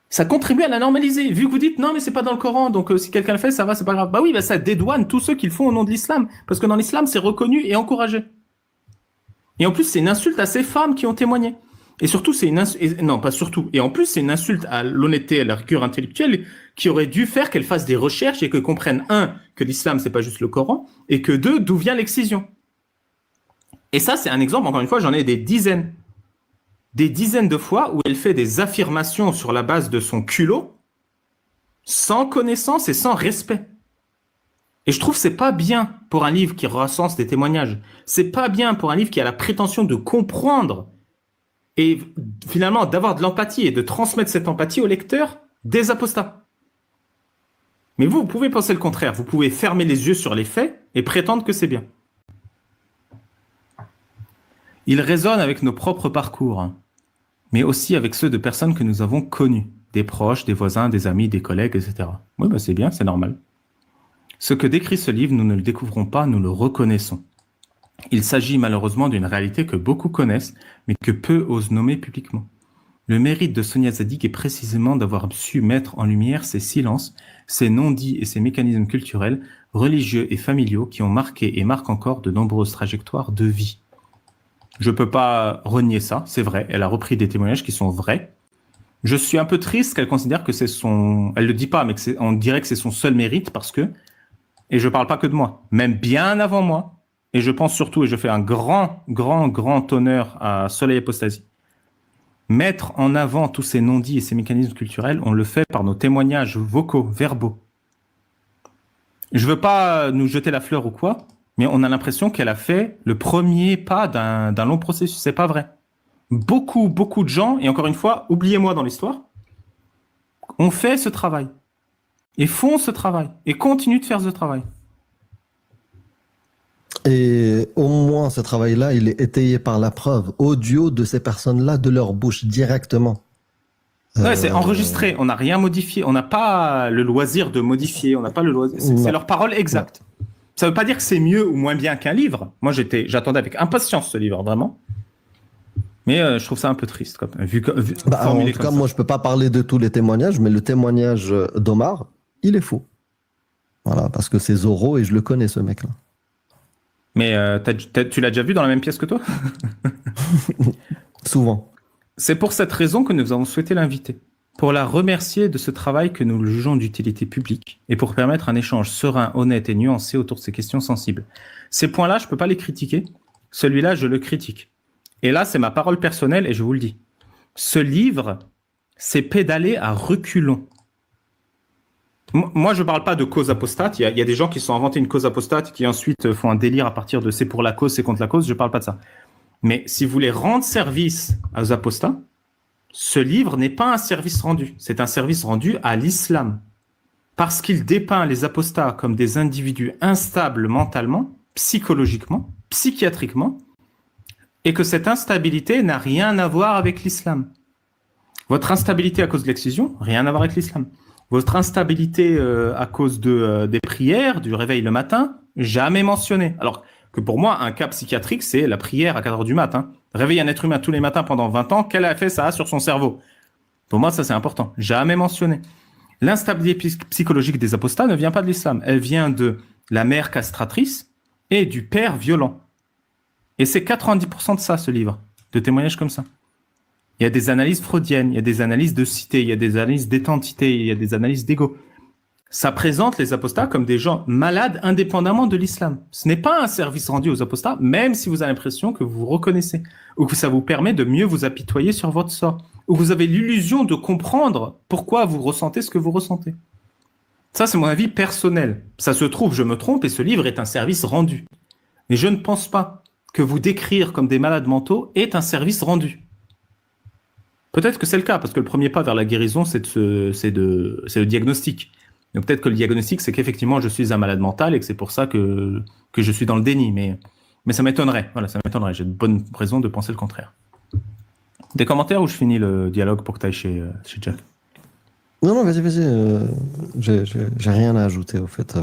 Ça contribue à la normaliser. Vu que vous dites non, mais c'est pas dans le Coran, donc si quelqu'un le fait, ça va, c'est pas grave. Bah oui, bah ça dédouane tous ceux qui le font au nom de l'islam. Parce que dans l'islam, c'est reconnu et encouragé. Et en plus, c'est une insulte à ces femmes qui ont témoigné. Et surtout, c'est une insulte. Non, pas surtout. Et en plus, c'est une insulte à l'honnêteté, à la rigueur intellectuelle qui aurait dû faire qu'elles fassent des recherches et qu'elles comprennent, un, que l'islam, c'est pas juste le Coran, et que deux, d'où vient l'excision. Et ça, c'est un exemple, encore une fois, j'en ai des dizaines de fois où elle fait des affirmations sur la base de son culot, sans connaissance et sans respect. Et je trouve que c'est pas bien pour un livre qui recense des témoignages. C'est pas bien pour un livre qui a la prétention de comprendre et finalement d'avoir de l'empathie et de transmettre cette empathie au lecteur des apostats. Mais vous pouvez penser le contraire. Vous pouvez fermer les yeux sur les faits et prétendre que c'est bien. Il résonne avec nos propres parcours, mais aussi avec ceux de personnes que nous avons connues, des proches, des voisins, des amis, des collègues, etc. Oui, bah c'est bien, c'est normal. Ce que décrit ce livre, nous ne le découvrons pas, nous le reconnaissons. Il s'agit malheureusement d'une réalité que beaucoup connaissent, mais que peu osent nommer publiquement. Le mérite de Sonia Zadig est précisément d'avoir su mettre en lumière ces silences, ces non-dits et ces mécanismes culturels, religieux et familiaux qui ont marqué et marquent encore de nombreuses trajectoires de vie. Je peux pas renier ça, c'est vrai. Elle a repris des témoignages qui sont vrais. Je suis un peu triste qu'elle considère que c'est son... Elle le dit pas, mais on dirait que c'est son seul mérite parce que... Et je parle pas que de moi, même bien avant moi. Et je pense surtout, et je fais un grand honneur à Soleil Apostasie. Mettre en avant tous ces non-dits et ces mécanismes culturels, on le fait par nos témoignages vocaux, verbaux. Je veux pas nous jeter la fleur ou quoi, mais on a l'impression qu'elle a fait le premier pas d'un long processus. C'est pas vrai. Beaucoup de gens, et encore une fois, oubliez-moi dans l'histoire, ont fait ce travail. Et font ce travail. Et continuent de faire ce travail. Et au moins, ce travail-là, il est étayé par la preuve audio de ces personnes-là, de leur bouche, directement. Ouais, c'est enregistré. On n'a rien modifié. On n'a pas le loisir de modifier. On n'a pas le loisir. C'est leur parole exacte. Ça ne veut pas dire que c'est mieux ou moins bien qu'un livre. Moi, j'attendais avec impatience ce livre, vraiment. Mais je trouve ça un peu triste. En tout cas, moi, je ne peux pas parler de tous les témoignages, mais le témoignage d'Omar, il est fou. Voilà, parce que c'est Zorro et je le connais, ce mec-là. Mais tu l'as déjà vu dans la même pièce que toi? Souvent. C'est pour cette raison que nous avons souhaité l'inviter. Pour la remercier de ce travail que nous jugeons d'utilité publique et pour permettre un échange serein, honnête et nuancé autour de ces questions sensibles. Ces points-là, je ne peux pas les critiquer. Celui-là, je le critique. Et là, c'est ma parole personnelle et je vous le dis. Ce livre, c'est pédaler à reculons. Moi, je ne parle pas de cause apostate. Il y a des gens qui se sont inventés une cause apostate qui ensuite font un délire à partir de c'est pour la cause, c'est contre la cause. Je ne parle pas de ça. Mais si vous voulez rendre service aux apostats, ce livre n'est pas un service rendu. C'est un service rendu à l'islam. Parce qu'il dépeint les apostats comme des individus instables mentalement, psychologiquement, psychiatriquement, et que cette instabilité n'a rien à voir avec l'islam. Votre instabilité à cause de l'excision, rien à voir avec l'islam. Votre instabilité à cause des prières, du réveil le matin, jamais mentionné. Alors que pour moi, un cas psychiatrique, c'est la prière à 4 heures du matin. Réveiller un être humain tous les matins pendant 20 ans, quel effet ça a sur son cerveau? Pour moi, ça c'est important. Jamais mentionné. L'instabilité psychologique des apostats ne vient pas de l'islam. Elle vient de la mère castratrice et du père violent. Et c'est 90% de ça, ce livre, de témoignages comme ça. Il y a des analyses freudiennes, il y a des analyses de cité, il y a des analyses d'identité, il y a des analyses d'ego. Ça présente les apostats comme des gens malades indépendamment de l'islam. Ce n'est pas un service rendu aux apostats, même si vous avez l'impression que vous vous reconnaissez, ou que ça vous permet de mieux vous apitoyer sur votre sort, ou que vous avez l'illusion de comprendre pourquoi vous ressentez ce que vous ressentez. Ça, c'est mon avis personnel. Ça se trouve, je me trompe, et ce livre est un service rendu. Mais je ne pense pas que vous décrire comme des malades mentaux est un service rendu. Peut-être que c'est le cas, parce que le premier pas vers la guérison, c'est le diagnostic. Donc peut-être que le diagnostic, c'est qu'effectivement, je suis un malade mental et que c'est pour ça que je suis dans le déni. Mais ça m'étonnerait. Voilà, ça m'étonnerait. J'ai de bonnes raisons de penser le contraire. Des commentaires ou je finis le dialogue pour que tu ailles chez Jack? Non, non, vas-y. J'ai rien à ajouter au fait.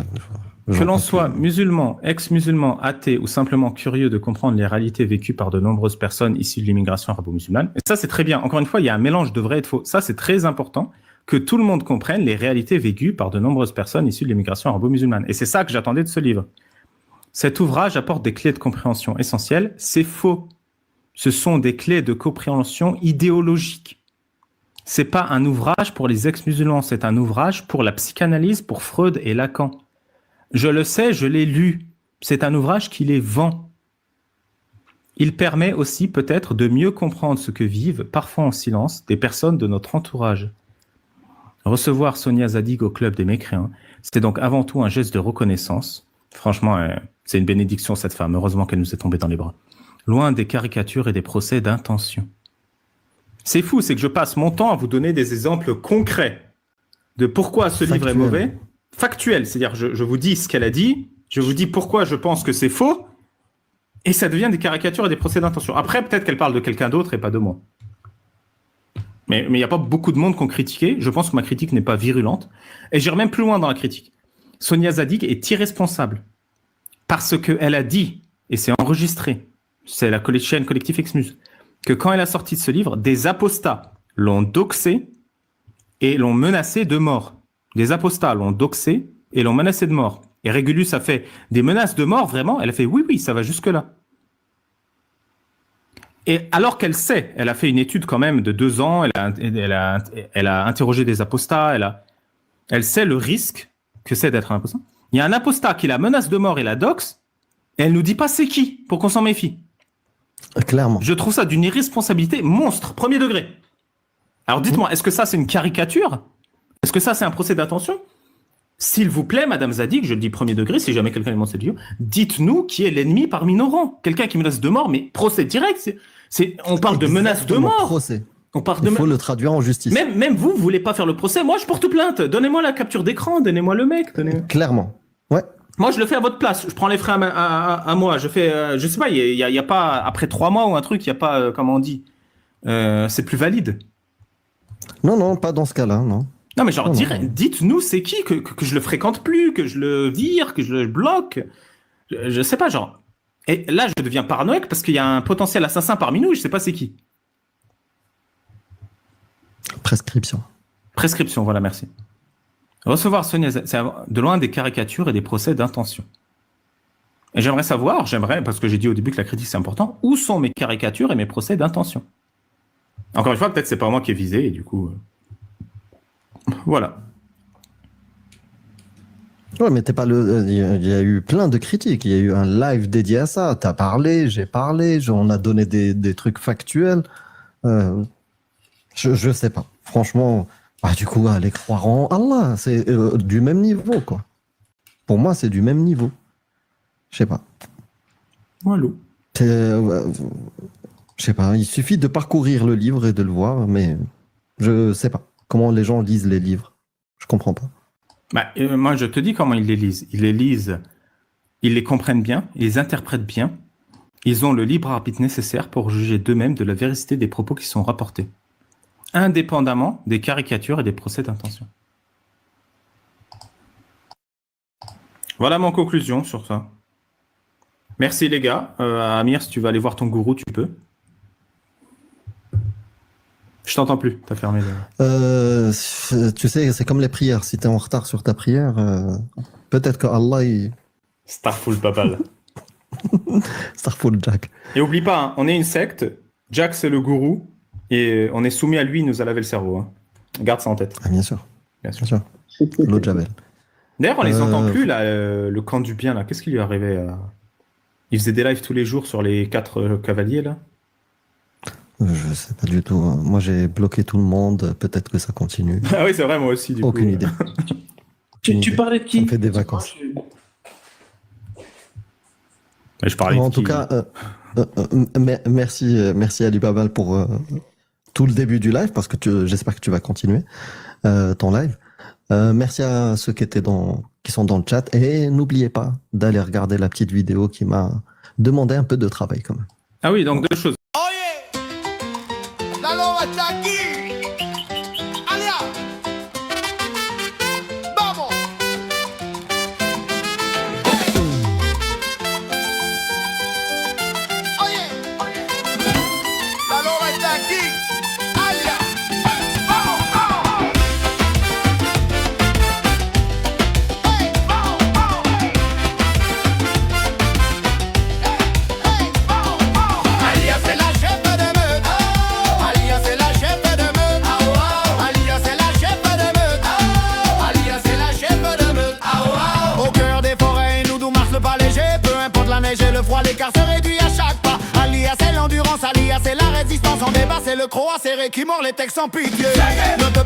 Que l'on soit musulman, ex-musulman, athée ou simplement curieux de comprendre les réalités vécues par de nombreuses personnes issues de l'immigration arabo-musulmane. Et ça, c'est très bien. Encore une fois, il y a un mélange de vrai et de faux. Ça, c'est très important que tout le monde comprenne les réalités vécues par de nombreuses personnes issues de l'immigration arabo-musulmane. Et c'est ça que j'attendais de ce livre. Cet ouvrage apporte des clés de compréhension essentielles. C'est faux. Ce sont des clés de compréhension idéologique. C'est pas un ouvrage pour les ex-musulmans, c'est un ouvrage pour la psychanalyse, pour Freud et Lacan. Je le sais, je l'ai lu. C'est un ouvrage qui les vend. Il permet aussi peut-être de mieux comprendre ce que vivent, parfois en silence, des personnes de notre entourage. Recevoir Sonia Zadig au club des mécréants, c'était donc avant tout un geste de reconnaissance. Franchement, c'est une bénédiction cette femme. Heureusement qu'elle nous est tombée dans les bras. Loin des caricatures et des procès d'intention. C'est fou, c'est que je passe mon temps à vous donner des exemples concrets de pourquoi ce livre est mauvais. Factuel, c'est-à-dire je vous dis ce qu'elle a dit, je vous dis pourquoi je pense que c'est faux, et ça devient des caricatures et des procès d'intention. Après, peut-être qu'elle parle de quelqu'un d'autre et pas de moi. Mais il n'y a pas beaucoup de monde qui ont critiqué. Je pense que ma critique n'est pas virulente. Et j'irai même plus loin dans la critique. Sonia Zadig est irresponsable parce qu'elle a dit, et c'est enregistré, c'est la chaîne Collectif Exmuse, que quand elle a sorti ce livre, des apostats l'ont doxé et l'ont menacé de mort. Des apostats l'ont doxé et l'ont menacé de mort. Et Régulus a fait des menaces de mort, vraiment. Elle a fait oui, ça va jusque-là. Et alors qu'elle sait, elle a fait une étude quand même de 2 ans, elle a interrogé des apostats, elle sait le risque que c'est d'être un apostat. Il y a un apostat qui la menace de mort et la doxe, et elle nous dit pas c'est qui, pour qu'on s'en méfie. Clairement. Je trouve ça d'une irresponsabilité monstre, premier degré. Alors dites-moi, est-ce que ça c'est une caricature ? Est-ce que ça c'est un procès d'intention ? S'il vous plaît, Madame Zadig, je le dis premier degré, si jamais quelqu'un demande cette vidéo, dites-nous qui est l'ennemi parmi nos rangs. Quelqu'un qui menace de mort, mais procès direct. On parle de menace de mort. Procès. Il faut le traduire en justice. Même vous voulez pas faire le procès. Moi, je porte plainte. Donnez-moi la capture d'écran. Donnez-moi le mec. Clairement. Ouais. Moi, je le fais à votre place. Je prends les frais à moi. Je fais, je sais pas, il y a pas, après 3 mois ou un truc, il y a pas, comment on dit, c'est plus valide. Non, pas dans ce cas-là, non. Non, mais genre, dites-nous c'est qui, que je le fréquente plus, que je le vire, que je le bloque. Je sais pas, genre. Et là, je deviens paranoïaque parce qu'il y a un potentiel assassin parmi nous et je sais pas c'est qui. Prescription, voilà, merci. Recevoir Sonia, c'est de loin des caricatures et des procès d'intention. Et j'aimerais savoir, parce que j'ai dit au début que la critique c'est important, où sont mes caricatures et mes procès d'intention ? Encore une fois, peut-être c'est pas moi qui ai visé et du coup... Voilà. Ouais, mais t'es pas le. Il y a eu plein de critiques. Il y a eu un live dédié à ça. T'as parlé, j'ai parlé, on a donné des trucs factuels. Je sais pas. Franchement, du coup, aller croire en Allah, c'est du même niveau, quoi. Pour moi, c'est du même niveau. Je sais pas. Voilà. Je sais pas. Il suffit de parcourir le livre et de le voir, mais je sais pas. Comment les gens lisent les livres. Je comprends pas. Moi, je te dis comment ils les lisent. Ils les lisent, ils les comprennent bien, ils les interprètent bien. Ils ont le libre arbitre nécessaire pour juger d'eux-mêmes de la véracité des propos qui sont rapportés, indépendamment des caricatures et des procès d'intention. Voilà mon conclusion sur ça. Merci les gars. Amir, si tu vas aller voir ton gourou, tu peux. Je t'entends plus, t'as fermé le... Tu sais, c'est comme les prières. Si t'es en retard sur ta prière, peut-être que Allah il... Starful Babal. Starful Jack. Et oublie pas, hein, on est une secte. Jack c'est le gourou et on est soumis à lui, il nous a lavé le cerveau. Hein. Garde ça en tête. Ah, bien sûr. L'eau de Javel. D'ailleurs, on les entend plus là, le camp du bien là. Qu'est-ce qui lui est arrivé Il faisait des lives tous les jours sur les 4 cavaliers là. Je sais pas du tout. Moi, j'ai bloqué tout le monde. Peut-être que ça continue. Ah oui, c'est vrai, moi aussi. Aucune idée. Tu parlais de qui ? Ça me fait des vacances. Je parlais en tout cas, merci Ali Babal pour tout le début du live, parce que j'espère que tu vas continuer ton live. Merci à ceux qui sont dans le chat. Et n'oubliez pas d'aller regarder la petite vidéo qui m'a demandé un peu de travail quand même. Ah oui, donc 2 choses. La loba está aquí. Allá. neige et le froid, l'écart se réduit à chaque pas. Alia c'est l'endurance, Alia c'est la résistance. En débat c'est le croix serré qui mord les textes sans pitié. Ne te